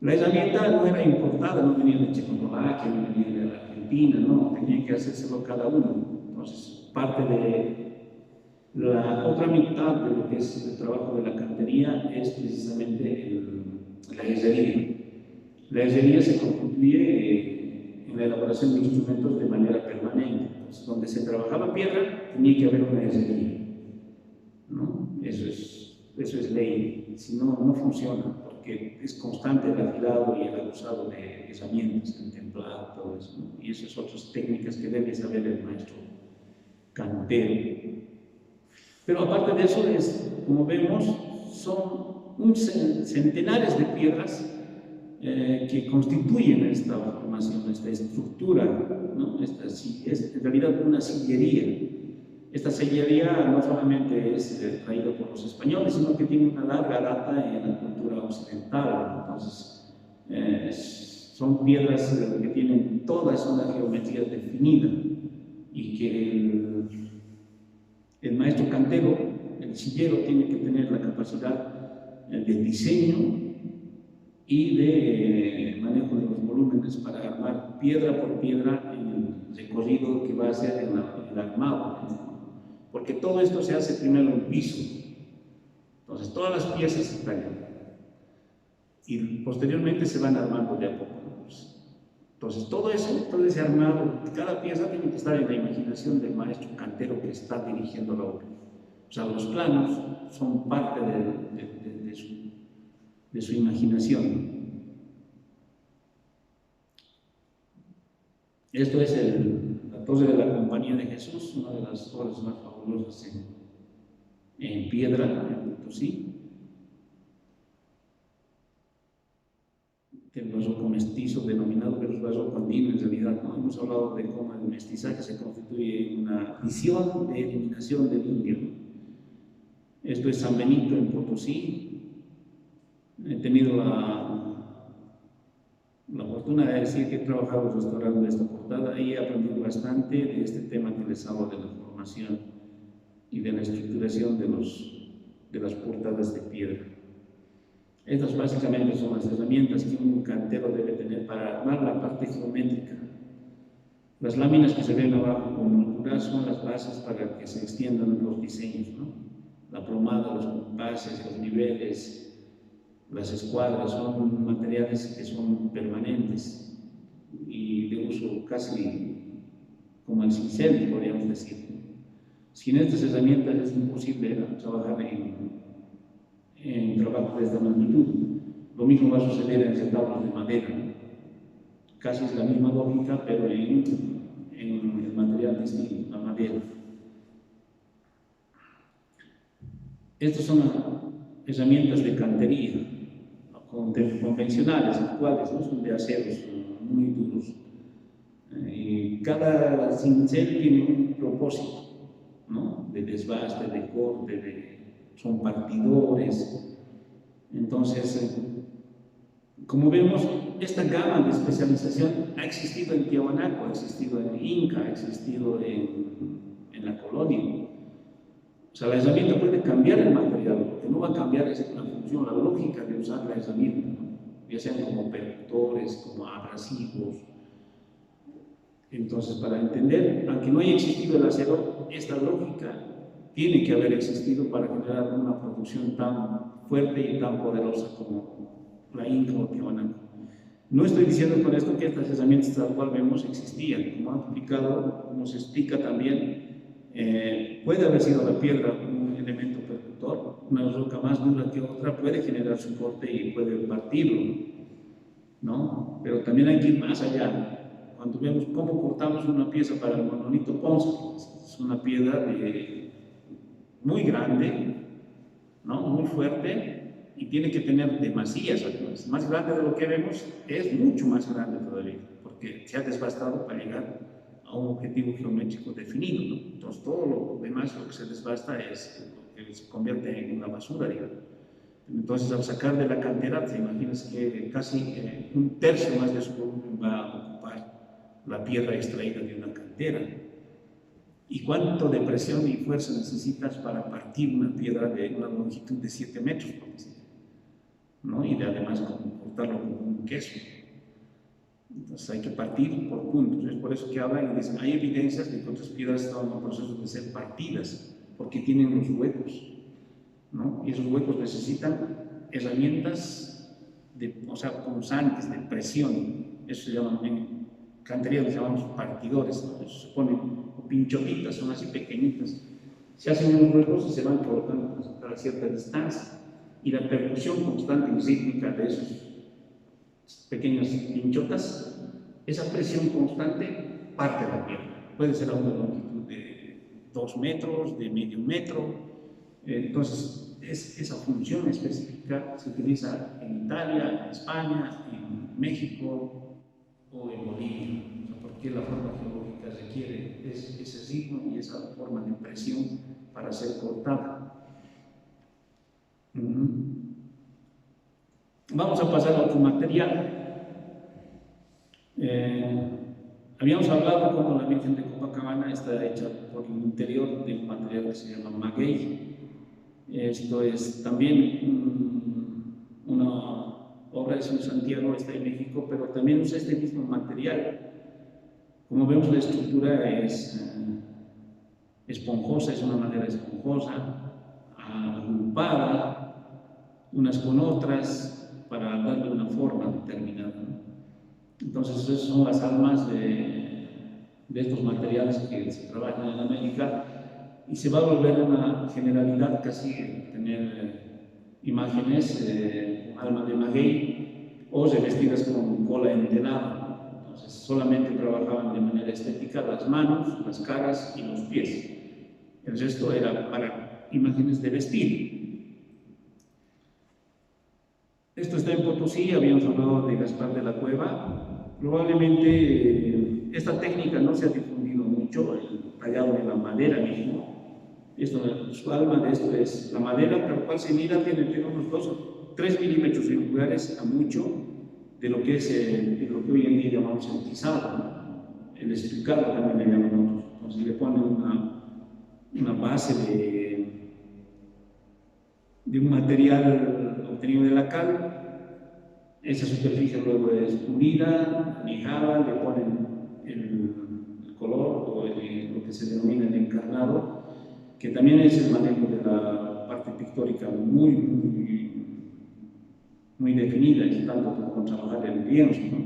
La herramienta no era importada, no venía de Checoslovaquia, no venía de la Argentina, no, tenían que hacérselo cada uno. Entonces, parte de la otra mitad de lo que es el trabajo de la cantería es precisamente la herrería. La herrería se constituye en la elaboración de instrumentos de manera permanente. Entonces, donde se trabajaba piedra, tenía que haber una herrería, ¿no? Eso es ley, si no, no funciona, porque es constante el afilado y el abusado de herramientas, el templado, todo eso, ¿no? Y esas otras técnicas que debe saber el maestro cantero. Pero aparte de eso, como vemos, son centenares de piedras que constituyen esta formación, esta estructura, ¿no? Es en realidad una sillería. Esta sillería no solamente es traída por los españoles, sino que tiene una larga data en la cultura occidental. Entonces, son piedras que tienen toda una geometría definida y que el maestro cantero, el sillero, tiene que tener la capacidad de diseño y de manejo de los volúmenes para armar piedra por piedra en el recorrido que va a hacer el armado, ¿no? Porque todo esto se hace primero en piso. Entonces todas las piezas se tallan y posteriormente se van armando de a poco. Entonces todo eso, todo ese armado, cada pieza tiene que estar en la imaginación del maestro cantero que está dirigiendo la obra. O sea, los planos son parte de su imaginación. Esto es la torre de la Compañía de Jesús, una de las torres más fabulosas en piedra, en Potosí. El barroco mestizo, denominado barroco andino en realidad, ¿no? Hemos hablado de cómo el mestizaje se constituye en una visión de eliminación del indio. Esto es San Benito en Potosí. He tenido la fortuna de decir que he trabajado restaurando esta portada y he aprendido bastante de este tema que les hablo de la formación y de la estructuración de las portadas de piedra. Estas básicamente son las herramientas que un cantero debe tener para armar la parte geométrica. Las láminas que se ven abajo con molduras son las bases para que se extiendan los diseños, ¿no? La plomada, los compases, los niveles, las escuadras son materiales que son permanentes y de uso casi como el cincel, podríamos decir. Sin estas herramientas es imposible trabajar en trabajos de esta magnitud. Lo mismo va a suceder en retablos de madera. Casi es la misma lógica, pero en el material distinto, la madera. Estas son herramientas de cantería convencionales, actuales, ¿no? Son de aceros muy duros. Y cada cincel tiene un propósito, ¿no? De desbaste, de corte, son partidores. Entonces, como vemos, esta gama de especialización ha existido en Tiahuanaco, ha existido en Inca, ha existido en la colonia. O sea, la herramienta puede cambiar el material, lo que no va a cambiar es la función, la lógica de usar la herramienta, ¿no? Ya sean como percutores, como abrasivos. Entonces, para entender, aunque no haya existido el acero, esta lógica tiene que haber existido para generar una producción tan fuerte y tan poderosa como la Inca o Tiahuanaco. No estoy diciendo con esto que estas herramientas tal cual vemos existían, como han explicado, como se explica también, puede haber sido la piedra un elemento percutor, una roca más dura que otra puede generar su corte y puede partirlo, ¿no? Pero también hay que ir más allá. Cuando vemos cómo cortamos una pieza para el monolito Ponce, es una piedra muy grande, ¿no? Muy fuerte, y tiene que tener demasías, más grande de lo que vemos, es mucho más grande todavía, porque se ha desbastado para llegar a un objetivo geométrico definido, ¿no? Entonces todo lo demás, lo que se desbasta es lo que se convierte en una basura, digamos. Entonces, al sacar de la cantera, te imaginas que casi un tercio más de su volumen va a ocupar la piedra extraída de una cantera. ¿Y cuánto de presión y fuerza necesitas para partir una piedra de una longitud de 7 metros, por decir, ¿no? Y de además cortarlo como un queso. Entonces hay que partir por puntos. Es por eso que hablan y dicen, hay evidencias de que otras piedras estaban en proceso de ser partidas, porque tienen los huecos, ¿no? Y esos huecos necesitan herramientas, o sea, punzantes, de presión. Eso se llaman, en cantería les llamamos partidores, ¿no? Eso se ponen, o pinchotitas, son así pequeñitas. Se hacen unos huecos y se van colocando a cierta distancia. Y la percusión constante y rítmica de esos pequeñas pinchotas, esa presión constante parte la piedra. Puede ser a una longitud de 2 metros, de medio metro. Entonces, esa función específica se utiliza en Italia, en España, en México o en Bolivia, o sea, porque la forma geológica requiere ese ritmo y esa forma de presión para ser cortada. Vamos a pasar a otro material. Habíamos hablado como la Virgen de Copacabana está hecha por el interior de un material que se llama maguey. Esto es también una obra de San Santiago, está en México, pero también usa este mismo material. Como vemos, la estructura es esponjosa, es una madera esponjosa, agrupada, unas con otras, para darle una forma determinada, ¿no? Entonces, esas son las almas de estos materiales que se trabajan en América, y se va a volver una generalidad casi tener imágenes alma de maguey o revestidas con cola entelada. Entonces, solamente trabajaban de manera estética las manos, las caras y los pies. El resto era para imágenes de vestir. Esto está en Potosí, habíamos hablado de Gaspar de la Cueva. Probablemente esta técnica no se ha difundido mucho, el tallado de la madera mismo. Su alma de esto es la madera, tal cual se mira, tiene unos 2 o 3 milímetros en lugares a mucho de lo que es lo que hoy en día llamamos el tizado, ¿no? El estucado también le llaman otros. Entonces le ponen una base de un material obtenido de la cal. Esa superficie luego es pulida, lijada, le ponen el color o lo que se denomina el encarnado, que también es el manejo de la parte pictórica muy definida, es tanto como trabajar el lienzo, ¿no?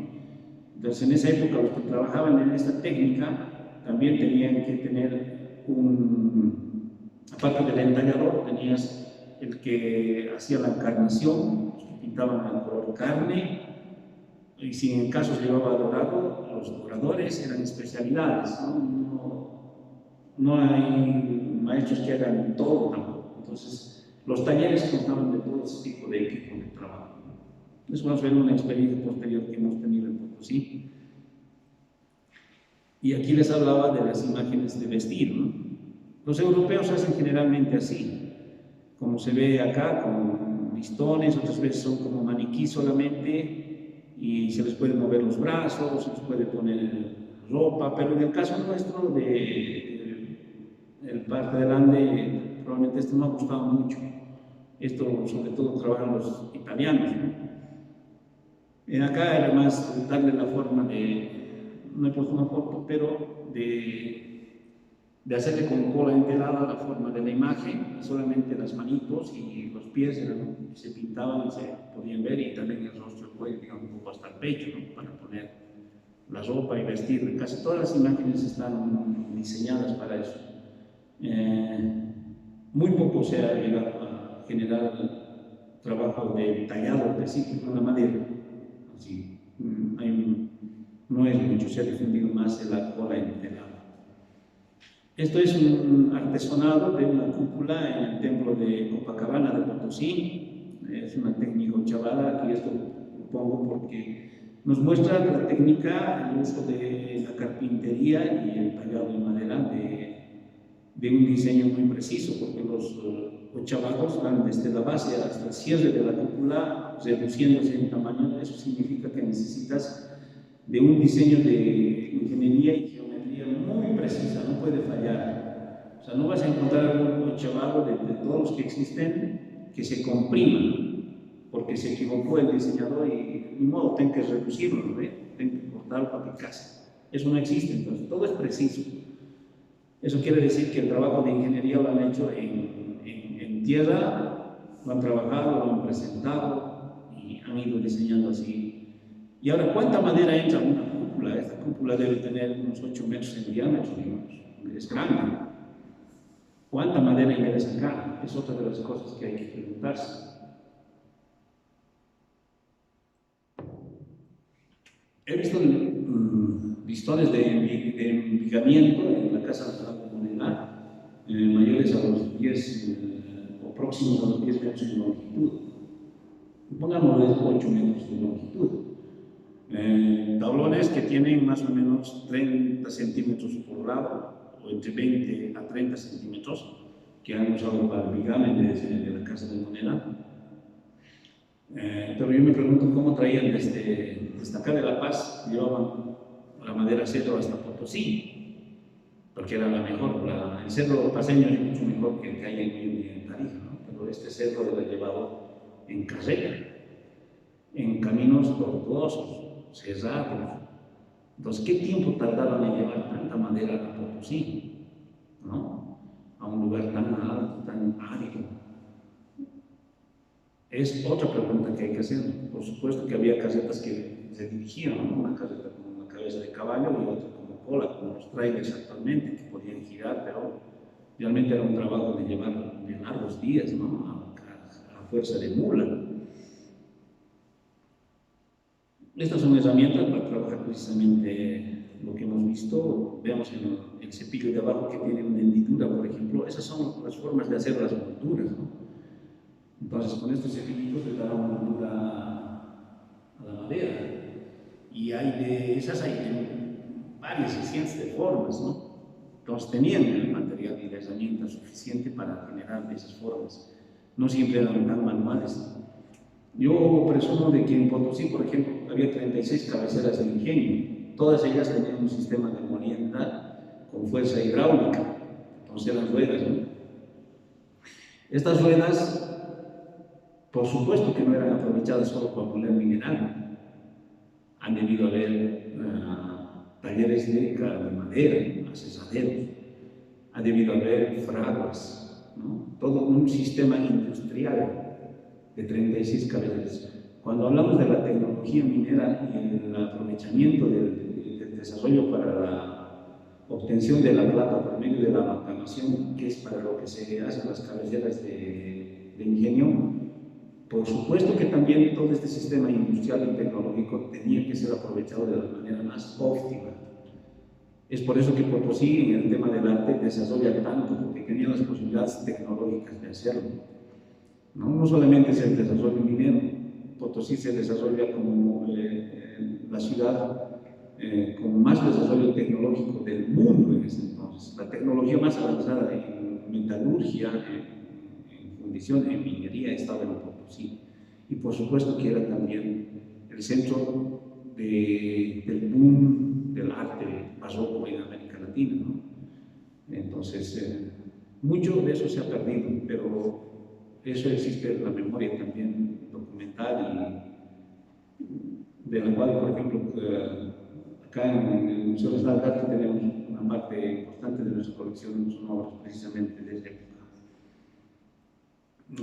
Entonces, en esa época, los que trabajaban en esta técnica también tenían que tener aparte del entallador, tenías el que hacía la encarnación, los que pintaban el color carne, y si en caso se llevaba dorado, los doradores eran especialidades, no hay maestros que hagan todo tampoco. Entonces, los talleres constaban de todo ese tipo de equipo de trabajo. Eso vamos a ver una experiencia posterior que hemos tenido en Potosí. Y aquí les hablaba de las imágenes de vestir, ¿no? Los europeos hacen generalmente así, como se ve acá, con listones, otras veces son como maniquí solamente, y se les puede mover los brazos, se les puede poner ropa, pero en el caso nuestro, el parte del Ande, probablemente esto no ha gustado mucho. Esto sobre todo trabajan los italianos, ¿no? En acá era más darle la forma no he puesto una foto, pero de hacerle con cola entelada la forma de la imagen, solamente las manitos y los pies se pintaban y se podían ver, y también el rostro, el cuello, digamos, un poco hasta el pecho, ¿no? Para poner la ropa y vestir. Casi todas las imágenes están diseñadas para eso. Muy poco se ha llegado a generar trabajo de tallado específico en la madera. Así, no es mucho, se ha difundido más la cola entelada. Esto es un artesonado de una cúpula en el templo de Copacabana de Potosí. Es una técnica chavada, aquí esto lo pongo porque Nos muestra la técnica, el uso de la carpintería y el tallado de madera de un diseño muy preciso, porque los ochavajos van desde la base hasta el cierre de la cúpula, reduciéndose en tamaño. Eso significa que necesitas de un diseño de ingeniería y geometría muy precisa, no puede fallar. O sea, no vas a encontrar un ochavajo de todos los que existen que se compriman, porque se equivocó el diseñador y ni modo, ten que reducirlo, ¿no? Ten que cortarlo para que case. Eso no existe, entonces todo es preciso. Eso quiere decir que el trabajo de ingeniería lo han hecho en tierra, lo han trabajado, lo han presentado y han ido diseñando así. Y ahora, ¿cuánta madera entra en una cúpula? Esta cúpula debe tener unos 8 metros en diámetro, digamos. Es grande. ¿Cuánta madera ingresa acá? Es otra de las cosas que hay que preguntarse. He visto listones de envigamiento en la Casa Nacional de Moneda, mayores a los 10 o próximos a los 10 metros de longitud. Pongámosle 8 metros de longitud. Tablones que tienen más o menos 30 centímetros por lado, o entre 20 a 30 centímetros, que han usado para el bigamen de la Casa de Moneda. Pero yo me pregunto cómo traían desde acá de La Paz, llevaban la madera cedro hasta Potosí, porque era la mejor. El cedro paseño es mucho mejor que el que hay en Tarija, ¿no? Pero este cedro lo he llevado en carreta, en caminos tortuosos, cerrados. Entonces, ¿qué tiempo tardaron en llevar tanta madera a Potosí, ¿no? A un lugar tan alto, tan árido? Es otra pregunta que hay que hacer. Por supuesto que había carretas que se dirigían, ¿no? Una carreta con una cabeza de caballo y otra como cola, como los trailers actualmente, que podían girar, pero realmente era un trabajo de llevar de largos días, ¿no? A fuerza de mula. Estas son herramientas para trabajar precisamente lo que hemos visto. Veamos en el cepillo de abajo que tiene una hendidura, por ejemplo. Esas son las formas de hacer las molduras, ¿no? Entonces, con estos cepillitos le dan una moldura a la madera. Y hay varias y cientos de formas, ¿no? Entonces, tenían el material y la herramienta suficiente para generar esas formas. No siempre eran tan manuales. Yo presumo de que en Potosí, por ejemplo, había 36 cabeceras de ingenio. Todas ellas tenían un sistema de molienda con fuerza hidráulica. Entonces eran ruedas, ¿no? Estas ruedas, por supuesto que no eran aprovechadas solo para moler mineral. Han debido haber talleres de madera, asesaderos. Ha debido haber fraguas, ¿no? Todo un sistema industrial de 36 cabezas. Cuando hablamos de la tecnología minera y el aprovechamiento del desarrollo para la obtención de la plata por medio de la amalgamación, que es para lo que se hacen las cabeceras de ingenio, por supuesto que también todo este sistema industrial y tecnológico tenía que ser aprovechado de la manera más óptima. Es por eso que Potosí, en el tema del arte, desarrolla tanto, porque tenía las posibilidades tecnológicas de hacerlo. No solamente es el desarrollo minero, Potosí se desarrolla como la ciudad con más desarrollo tecnológico del mundo en ese entonces. La tecnología más avanzada en metalurgia, en fundición, en minería estaba en Potosí. Y por supuesto que era también el centro del boom del arte barroco en América Latina, ¿no? Entonces, mucho de eso se ha perdido, pero eso existe en la memoria también documental y de la cual, por ejemplo, acá en el Museo Nacional de Arte tenemos una parte importante de nuestra colección, son obras precisamente de esa época.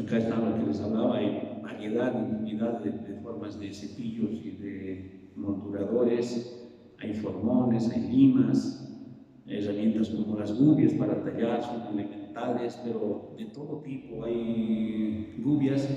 Acá está lo que les hablaba, hay variedad, infinidad de formas de cepillos y de molduradores, hay formones, hay limas, herramientas como las gubias para tallar, son elementales, pero de todo tipo. Hay gubias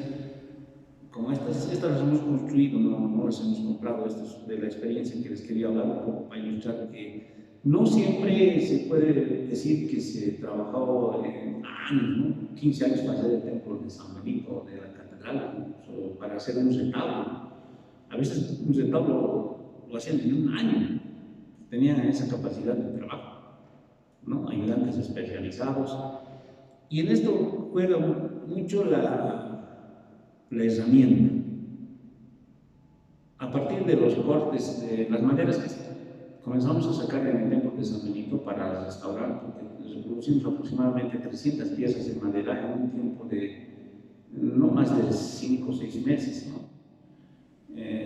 como estas las hemos construido, no las hemos comprado. Esto es de la experiencia que les quería hablar un poco para ilustrar que no siempre se puede decir que se trabajó en años, ¿no? 15 años para hacer el templo de San Benito, de la catedral, para hacer un retablo. A veces un retablo lo hacían en un año, tenían esa capacidad de trabajo, ¿no? Ayudantes especializados. Y en esto juega mucho la herramienta. A partir de los cortes, de las maderas que comenzamos a sacar en el templo de San Benito para restaurar, porque reproducimos aproximadamente 300 piezas de madera en un tiempo de no más de 5 o 6 meses, ¿no?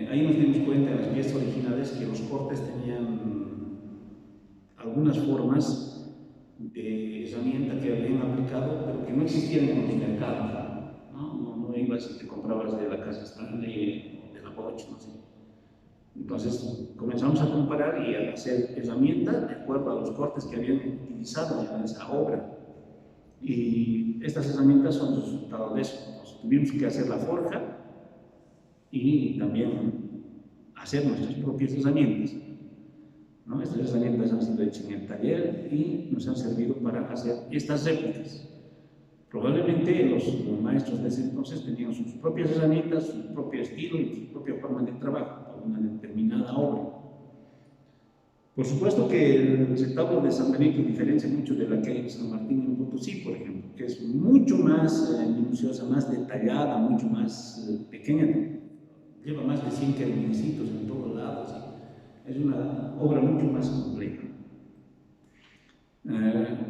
Ahí nos dimos cuenta en las piezas originales que los cortes tenían algunas formas de herramienta que habían aplicado, pero que no existían en los mercados, ¿no? No ibas y te comprabas de la casa Stanley o de la Bosch, no sé. Entonces comenzamos a comparar y a hacer herramientas de acuerdo a los cortes que habían utilizado en esa obra. Y estas herramientas son resultado de eso. Entonces, tuvimos que hacer la forja y también hacer nuestras propias herramientas, ¿no? Estas herramientas han sido hechas en el taller y nos han servido para hacer estas réplicas. Probablemente los maestros de ese entonces tenían sus propias herramientas, su propio estilo y su propia forma de trabajo para una determinada obra. Por supuesto que el retablo de San Benito diferencia mucho de la que hay en San Martín en Potosí, por ejemplo, que es mucho más minuciosa, más detallada, mucho más pequeña, lleva más de 100 querubinecitos en todos lados, es una obra mucho más compleja.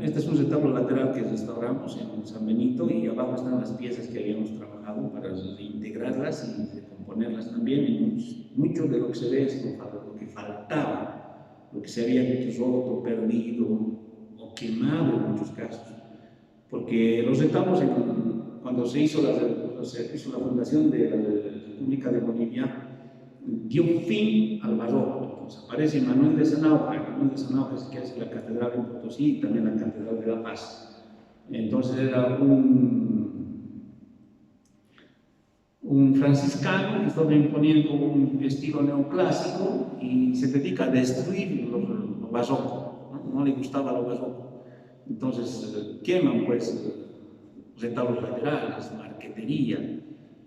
Este es un retablo lateral que restauramos en San Benito y abajo están las piezas que habíamos trabajado para reintegrarlas y recomponerlas también, y mucho de lo que se ve es lo que faltaba, lo que se había roto, perdido o quemado en muchos casos, porque los retablos cuando se hizo la fundación de la República de Bolivia dio fin al barroco. Entonces aparece Manuel de Sanauja es que hace la catedral en Potosí y también la catedral de La Paz. Entonces era un franciscano que estaba imponiendo un estilo neoclásico y se dedica a destruir lo barroco, no le gustaba lo barroco. Entonces queman pues retablos laterales, marquetería,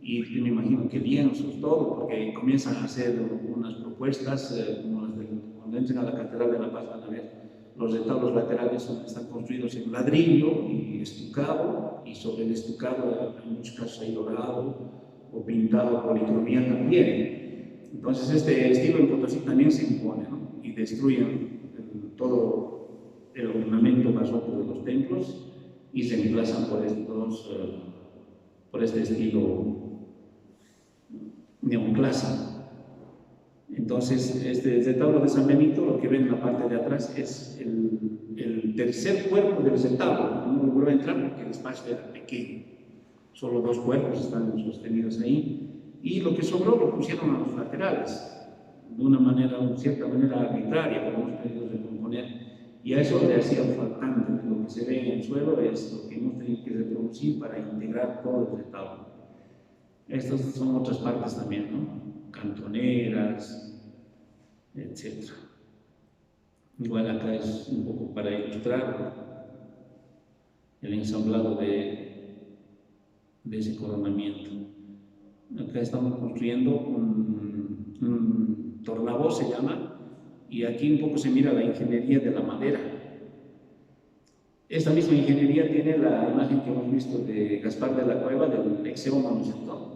y me imagino que lienzos, todo, porque comienzan a hacer unas propuestas, como las de cuando entren a la Catedral de La Paz van a ver, los retablos laterales están construidos en ladrillo y estucado, y sobre el estucado en muchos casos hay dorado o pintado policromía también. Entonces este estilo en Potosí también se impone, ¿no? Y destruyen todo el ornamento barroco de los templos y se reemplazan por este estilo neoclásico. Entonces, este retablo de San Benito, lo que ven en la parte de atrás es el tercer cuerpo del retablo. No logró entrar porque el espacio era pequeño, solo 2 cuerpos están sostenidos ahí, y lo que sobró lo pusieron a los laterales, de una cierta manera arbitraria, pero hemos tenido que recomponer, y a eso le hacía faltante. Lo que se ve en el suelo es lo que hemos tenido que reproducir para integrar todo el retablo. Estas son otras partes también, ¿no? Cantoneras, etc. Igual acá es un poco para ilustrar el ensamblado de ese coronamiento. Acá estamos construyendo un tornavoz, se llama, y aquí un poco se mira la ingeniería de la madera. Esta misma ingeniería tiene la imagen que hemos visto de Gaspar de la Cueva, del Exeoma, ¿no es cierto?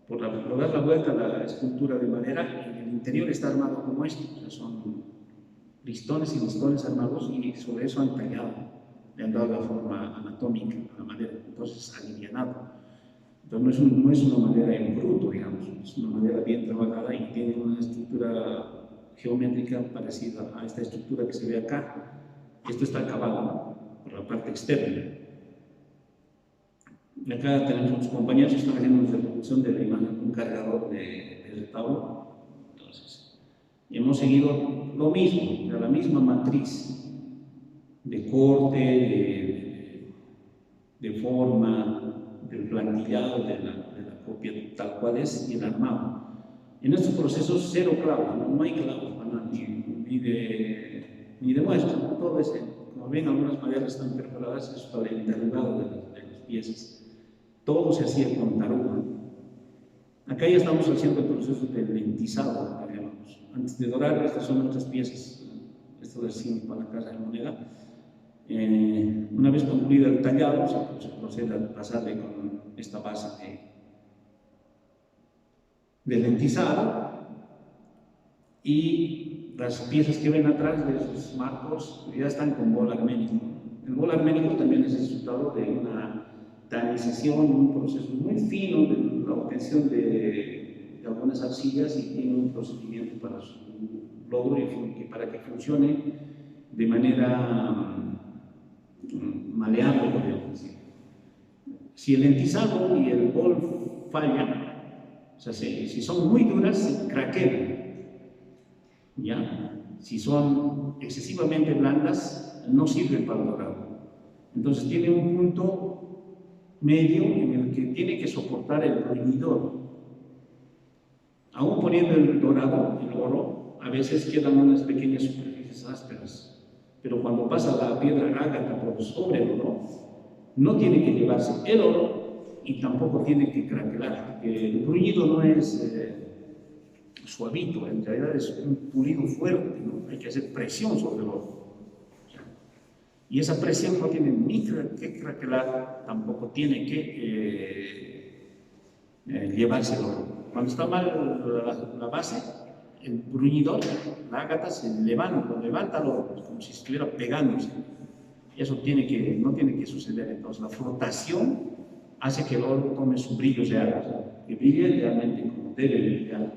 Por dar la vuelta a la escultura de madera, en el interior está armado como esto, o sea, son listones y listones armados, y sobre eso han tallado, le han dado la forma anatómica a la madera, entonces alivianado. Entonces no es una madera en bruto, digamos, es una madera bien trabajada y tiene una estructura geométrica parecida a esta estructura que se ve acá. Esto está acabado, ¿no?, por la parte externa. Acá tenemos otros compañeros que están haciendo una reproducción de la imagen, un cargador de retablo. Entonces, hemos seguido lo mismo, la misma matriz de corte, de forma, del plantillado de la copia tal cual es y el armado. En estos procesos, cero clavos, no hay clavos, ni de muestra, todo es, como ven, algunas maderas están perforadas, es para el derribado de las piezas. Todo se hacía con taruga. Acá ya estamos haciendo el proceso de lentizado, digamos. digamos. Antes de dorar, estas son nuestras piezas, esto del zinc para la casa de moneda. Una vez concluido el tallado, se procede a pasarle con esta base de lentizado, y las piezas que ven atrás de esos marcos ya están con bol arménico. El bol arménico también es el resultado de una tamización, un proceso muy fino de la obtención de algunas arcillas, y tiene un procedimiento para su logro y para que funcione de manera maleable, podríamos decir. Si el lentizado y el bol fallan, o sea, si son muy duras, se craquean. ¿Ya? Si son excesivamente blandas, no sirven para el dorado. Entonces tiene un punto medio en el que tiene que soportar el bruñidor. Aún poniendo el dorado, el oro, a veces quedan unas pequeñas superficies ásperas, pero cuando pasa la piedra ágata por sobre el oro, no tiene que llevarse el oro y tampoco tiene que craquelar, porque el bruñido no es suavito, en realidad es un pulido fuerte, ¿no? Hay que hacer presión sobre el oro. Y esa presión no tiene ni que craquelar, tampoco tiene que llevarse el oro. Cuando está mal la base, el bruñidor, la ágata, lo levanta el oro, como si estuviera pegándose. Y eso no tiene que suceder. Entonces la flotación hace que el oro tome su brillo real, o sea, que brille realmente como debe brillar.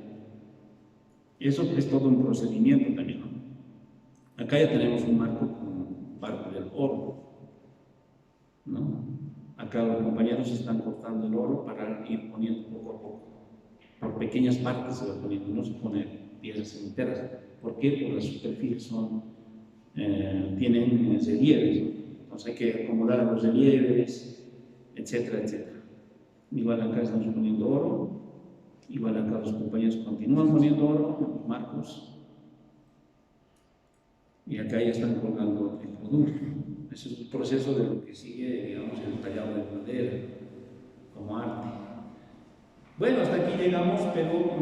Eso es todo un procedimiento también, ¿no? Acá ya tenemos un marco con parte del oro, ¿no? Acá los compañeros están cortando el oro para ir poniendo poco a poco. Por pequeñas partes se va poniendo, no se pone piezas enteras. ¿Por qué? Porque las superficies tienen relieves, ¿no? Entonces hay que acomodar los relieves, etcétera, etcétera. Igual acá estamos poniendo oro. Igual acá los compañeros continúan poniendo oro, marcos, y acá ya están colgando el producto. Ese es el proceso de lo que sigue, digamos, el tallado de madera como arte. Bueno, hasta aquí llegamos, pero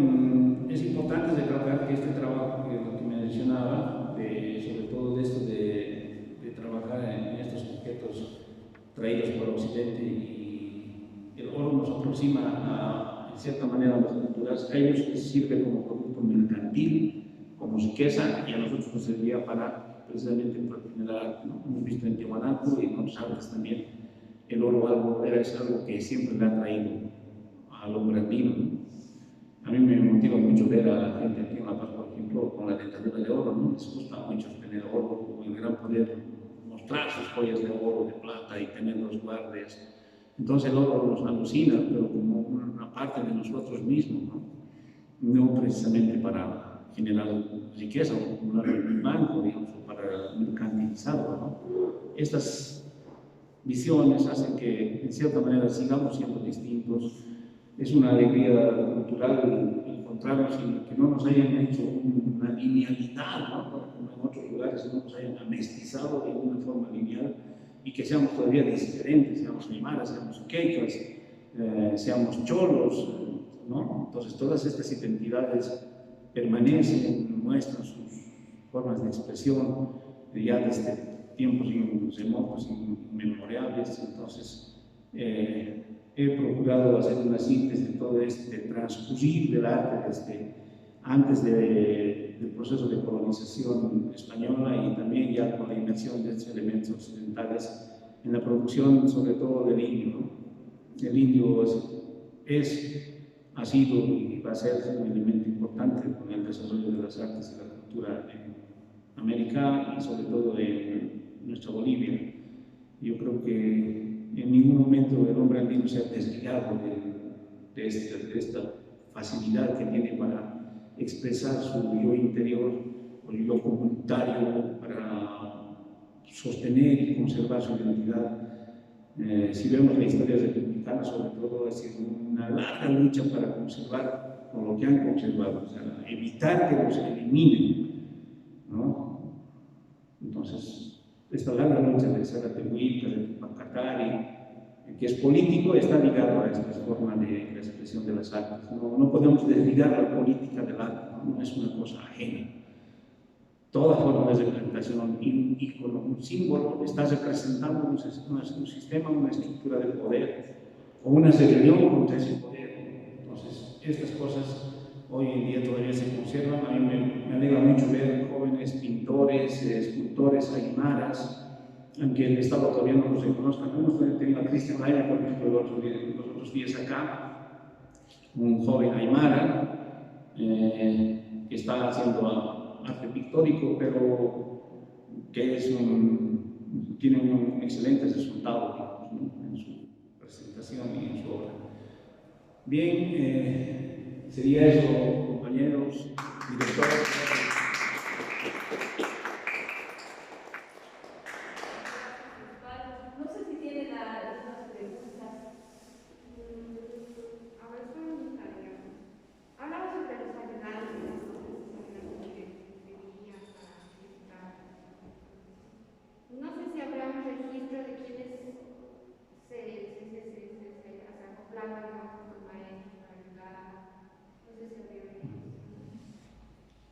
es importante recalcar que este trabajo, que es lo que me mencionaba, sobre todo de esto de trabajar en estos objetos traídos por Occidente, y el oro nos aproxima en cierta manera a las culturas. A ellos les sirve como producto mercantil, como riqueza, y a nosotros nos servía precisamente para generar, ¿no? Hemos visto en Tiahuanaco y en otras artes también, el oro es algo que siempre le ha traído al hombre andino. A mí me motiva mucho ver a la gente aquí en La Paz, por ejemplo, con la dentadura de oro, ¿no? Les gusta mucho tener oro, el gran poder mostrar sus joyas de oro, de plata, y tener los guardias. Entonces el oro nos alucina, pero como una parte de nosotros mismos, no precisamente para generar riqueza o acumular en un banco, digamos, o para mercantilizarlo, ¿no? Estas visiones hacen que, en cierta manera, sigamos siendo distintos. Es una alegría cultural encontrarnos y que no nos hayan hecho una linealidad, ¿no? Como en otros lugares no nos hayan amestizado de una forma lineal, y que seamos todavía diferentes, seamos aymaras, seamos quechas, seamos cholos, ¿no? Entonces todas estas identidades permanecen, muestran sus formas de expresión ya desde tiempos remotos, inmemorables. Entonces he procurado hacer una síntesis de todo este transcurrir del arte desde antes del proceso de colonización española, y también ya con la inmersión de estos elementos occidentales en la producción, sobre todo del indio, ¿no? El indio ha sido y va a ser un elemento importante con el desarrollo de las artes y la cultura en América, y sobre todo en nuestra Bolivia. Yo creo que en ningún momento el hombre andino se ha desligado de esta facilidad que tiene para expresar su yo interior, o el yo comunitario, para sostener y conservar su identidad. Si vemos la historia republicana, sobre todo, ha sido una larga lucha para conservar con lo que han conservado, o sea, evitar que los eliminen, ¿no? Entonces, esta larga lucha de Saratehuilca, de Tupacatari, que es político, está ligado a esta forma de la expresión de las artes. No podemos desligar la política del arte, no es una cosa ajena. Toda forma de representación, un ícono, un símbolo, está representando un sistema, una estructura de poder, o una rebelión contra ese poder. Entonces, estas cosas hoy en día todavía se conservan. A mí me alegra mucho ver jóvenes pintores, escultores aymaras, aunque el Estado todavía no los reconozca. Hemos tenido a Cristian Laira, por ejemplo, los otros días acá, un joven aymara que está haciendo arte pictórico, pero que tiene un excelente resultado, digamos, ¿no? En su presentación y en su obra. Bien, sería eso, compañeros, directores. No sé si tienen algunas preguntas. A ver, hablaba sobre los ayudantes, no sé si habrá un registro de quienes se acoplaban con maestros para ayudar. No sé si habría un registro.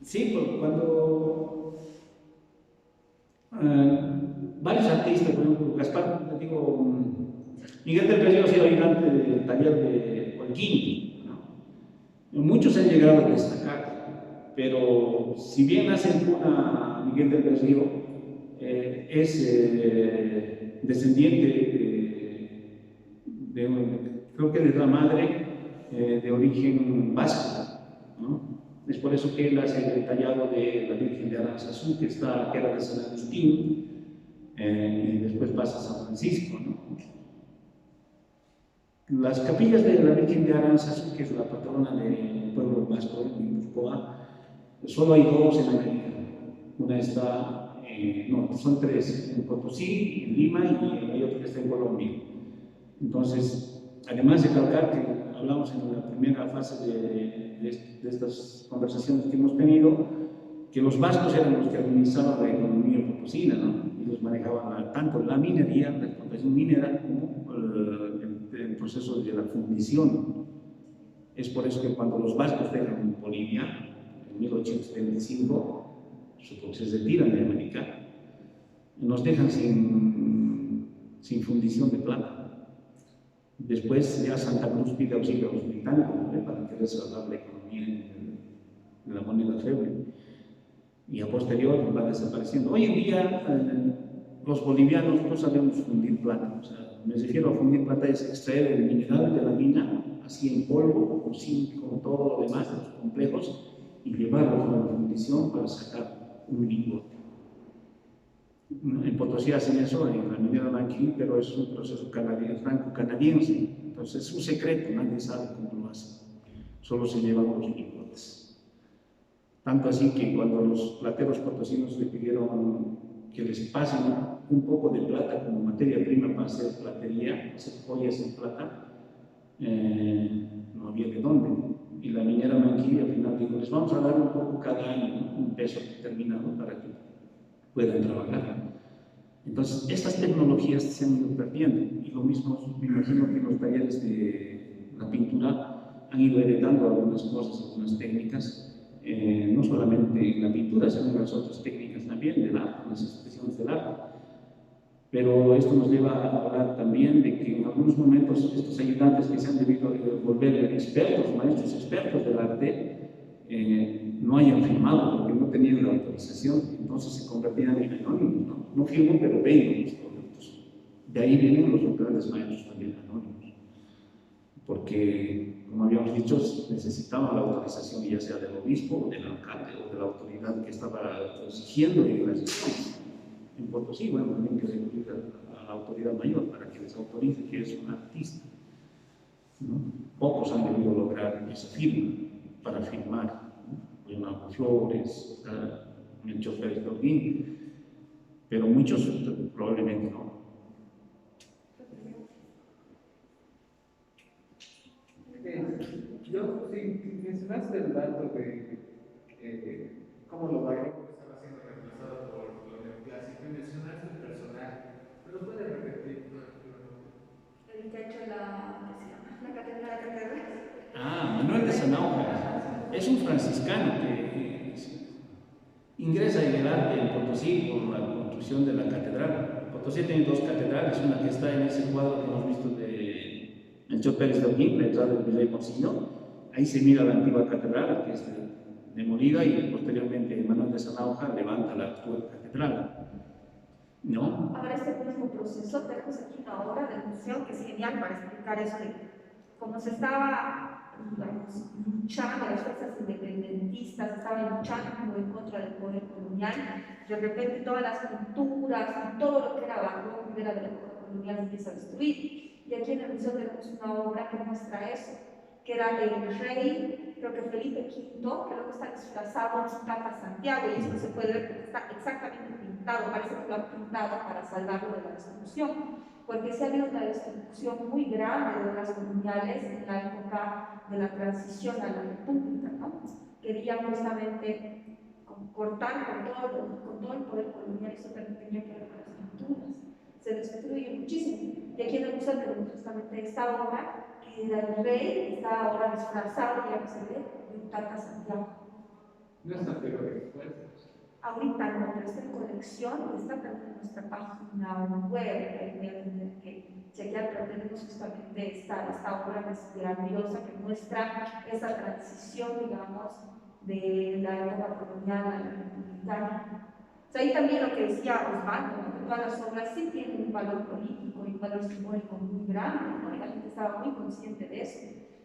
Sí, pues cuando varios artistas, por ejemplo, Gaspar, Miguel del Pérez ha sido ayudante del taller de Holguín, ¿no? Muchos han llegado a destacar, pero si bien hacen una Miguel del Pérez es descendiente creo que de la madre de origen vasco, ¿no? Es por eso que él hace el tallado de la Virgen de Aranzazú, que era de San Agustín, y después pasa a San Francisco, ¿no? Las capillas de la Virgen de Aranzazú, que es la patrona del pueblo vasco de Guipúzcoa, solo hay dos en América. Una está, son tres, en Potosí, en Lima, y hay otra que está en Colombia. Entonces, además de calcar que hablamos en la primera fase de estas conversaciones que hemos tenido, que los vascos eran los que administraban la economía potosina, ¿no? Y los manejaban tanto la minería, la explotación minera, como el proceso de la fundición. Es por eso que cuando los vascos dejan Bolivia, en 1825, se retiran de América, nos dejan sin fundición de plata. Después ya Santa Cruz pide auxilio a los británicos para querer salvar la economía en la moneda feble. Y a posterior va desapareciendo. Hoy en día los bolivianos no sabemos fundir plata. O sea, me refiero a fundir plata es extraer el mineral de la mina, así en polvo, con zinc, con todo lo demás, los complejos, y llevarlo a la fundición para sacar un lingote. En Potosí hacen eso, en la minera Manquí, pero es un proceso franco-canadiense. Entonces es un secreto, nadie sabe cómo lo hacen. Solo se llevan los lingotes. Tanto así que cuando los plateros potosinos le pidieron que les pasen un poco de plata como materia prima para hacer platería, hacer joyas en plata, no había de dónde. Y la minera Manquí al final dijo, les vamos a dar un poco cada año, ¿no? Un peso determinado para que puedan trabajar. Entonces, estas tecnologías se han ido perdiendo. Y lo mismo, me imagino que los talleres de la pintura han ido heredando algunas cosas, algunas técnicas, no solamente en la pintura, sino en las otras técnicas también del arte, en las expresiones del arte. Pero esto nos lleva a hablar también de que en algunos momentos estos ayudantes que se han debido volver expertos, maestros expertos del arte, no hayan firmado porque no tenían la autorización, entonces se convertían en anónimos, ¿no? No firman, pero ven los productos. De ahí vienen los grandes maestros también anónimos. Porque, como habíamos dicho, necesitaban la autorización ya sea del obispo, o del alcalde, o de la autoridad que estaba exigiendo la gestión. En Potosí, bueno, tienen que recurrir a la autoridad mayor para que les autorice que es un artista, ¿no? Pocos han debido lograr esa firma para firmar, ¿no? Leonardo Flores, Melchor Pérez Holguín, pero muchos probablemente no. Yo, sí, mencionaste el dato de cómo lo barroco estaba siendo reemplazado por lo neoclásico y mencionaste el personaje. ¿Me lo puedes repetir? El Manuel de Sanauja es un franciscano que ingresa en el arte en Potosí por la construcción de la catedral. Potosí tiene dos catedrales, una que está en ese cuadro que hemos visto de Melchor Pérez de Holguín, la entrada del Virrey Morcillo. Ahí se mira la antigua catedral, que es demolida, y posteriormente Manuel de Sanauja levanta la actual catedral. ¿No? Ahora este mismo proceso, tenemos aquí una obra del museo que es genial para explicar eso de cómo se estaba, digamos, luchando, las fuerzas independentistas estaban luchando en contra del poder colonial. De repente todas las pinturas y todo lo que era barroco que era de la época colonial se empieza a destruir. Y aquí en el museo tenemos una obra que muestra eso, que era el rey, creo que Felipe V, que luego está disfrazado en su Tata Santiago, y esto se puede ver porque está exactamente pintado, parece que lo han pintado para salvarlo de la destrucción, porque se ha habido una destrucción muy grande de obras coloniales en la época de la transición a la república, ¿no? Querían justamente cortar con todo el poder colonial, y eso también tenía que ver con las pinturas. Se destruye muchísimo. Y aquí en el museo tenemos justamente esta obra, que era el rey, está ahora disfrazado, ya que se ve, de un Tata Santiago. No está pero expuestos. Ahorita no, pero está en colección y está también en nuestra página web, ahí voy a tener que chequear, pero tenemos justamente esta obra que es grandiosa, que muestra esa transición, digamos, de la época colonial a la republicana. O sea, ahí también lo que decía Osvaldo, ¿no? Que todas las obras sí tienen un valor político y un valor simbólico muy grande, ¿no? Y la gente estaba muy consciente de eso.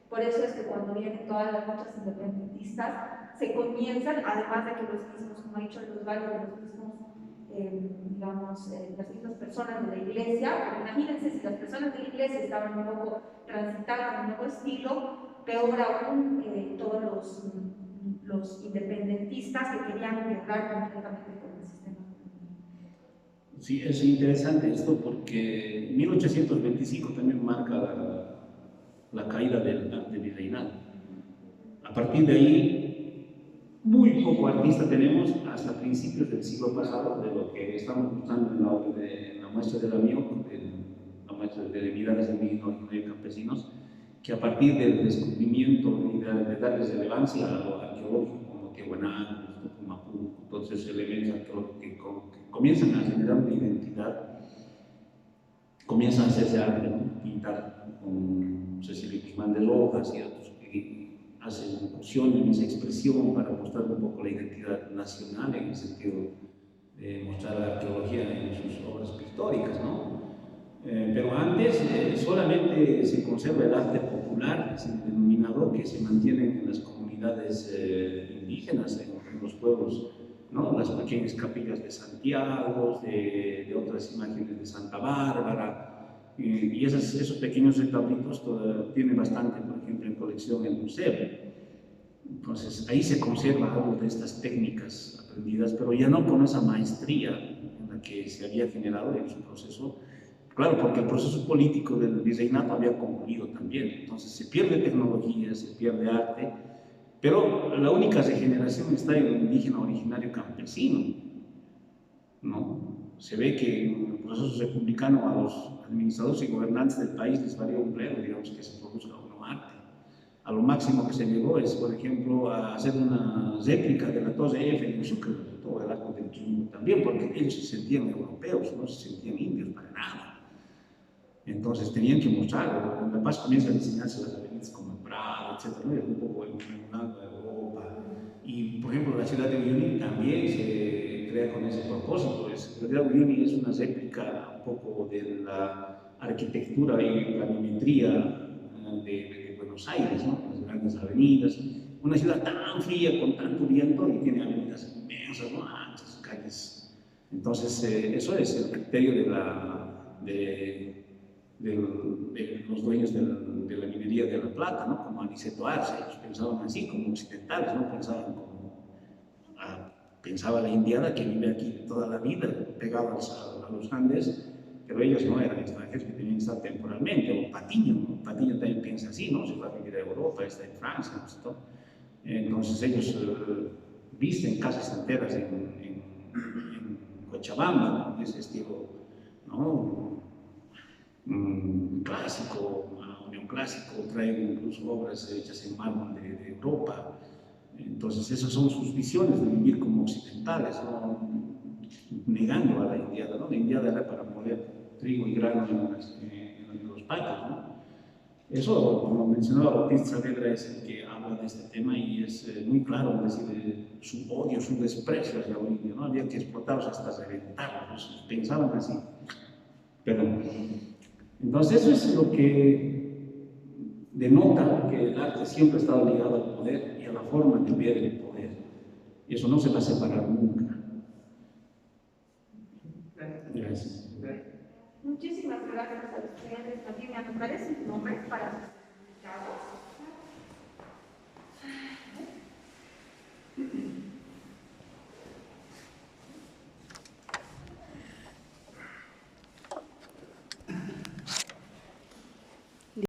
Por eso es que cuando vienen todas las luchas independentistas, se comienzan, además de que los mismos, como ha dicho Osvaldo, los mismos, digamos, las mismas personas de la iglesia, pero imagínense si las personas de la iglesia estaban un poco transitando un nuevo estilo, peor aún todos los independentistas que querían quebrar completamente con el sistema. Sí, es interesante esto porque 1825 también marca la caída del arte virreinal. A partir de ahí, muy poco artista tenemos hasta principios del siglo pasado, de lo que estamos mostrando en la obra de la muestra de la MIOC, la muestra de miradas indígenas y campesinos, que a partir del descubrimiento y de darles relevancia a lo arqueológico, como Tiahuanaco, Tupumapu, todos esos elementos arqueológicos que comienzan a generar una identidad, comienzan a hacerse arte, ¿no? Pintar con Cecilio Guzmán de Rojas y otros que hacen incursión en esa expresión para mostrar un poco la identidad nacional en el sentido de mostrar la arqueología en sus obras pictóricas, ¿no? Pero antes solamente se conserva el arte popular, es el denominador que se mantiene en las comunidades indígenas, en los pueblos, ¿no? Las pequeñas capillas de Santiago, de otras imágenes de Santa Bárbara, y esos pequeños retablitos tienen bastante, por ejemplo, en colección en el museo. Entonces ahí se conserva algo de estas técnicas aprendidas, pero ya no con esa maestría en la que se había generado en su proceso. Claro, porque el proceso político del virreinato había concluido también, entonces se pierde tecnología, se pierde arte, pero la única regeneración está en el indígena originario campesino, ¿no? Se ve que en el proceso republicano a los administradores y gobernantes del país les valió un pleno, digamos, que se produzca un arte. A lo máximo que se llegó es, por ejemplo, a hacer una réplica de la Torre Eiffel en Sucre, todo el arco del turismo también, porque ellos se sentían europeos, no se sentían indios para nada. Entonces tenían que mostrarlo. En La Paz comienza a diseñarse las avenidas como el Prado, etc., ¿no? Es un poco emulador de Europa. Y, por ejemplo, la ciudad de Uyuni también se crea con ese propósito. La ciudad de Uyuni es una réplica un poco de la arquitectura y planimetría de Buenos Aires, ¿no? Las grandes avenidas. Una ciudad tan fría, con tanto viento, y tiene avenidas inmensas, ¿no? Anchas, calles. Entonces, eso es el criterio de los dueños de la minería de la plata, ¿no? Como Aniceto Arce, ellos pensaban así, como occidentales, ¿no? Pensaban como pensaba la indiana que vive aquí toda la vida, pegados a los Andes, pero ellos no eran extranjeros que tenían que estar temporalmente, o Patiño, ¿no? Patiño también piensa así, ¿no? Se va a vivir a Europa, está en Francia, ¿no? Entonces ellos visten casas enteras en Cochabamba, ¿no? Ese estilo, ¿no? Clásico, neoclásico, traigo incluso obras hechas en mármol de Europa. Entonces, esas son sus visiones de vivir como occidentales, ¿no? Negando a la indiada, ¿no? La indiada era para moler trigo y grano en los patios, ¿no? Eso, como mencionaba Bautista Saavedra, es el que habla de este tema y es muy claro, es decir, su odio, su desprecio hacia la India, ¿no? Había que explotarlos hasta reventarlos, pensaban así. Pero, entonces, eso es lo que denota que el arte siempre ha estado ligado al poder y a la forma de ver el poder. Y eso no se va a separar nunca. Gracias. Muchísimas gracias a los estudiantes también. Me aparecen nombres para sus invitados.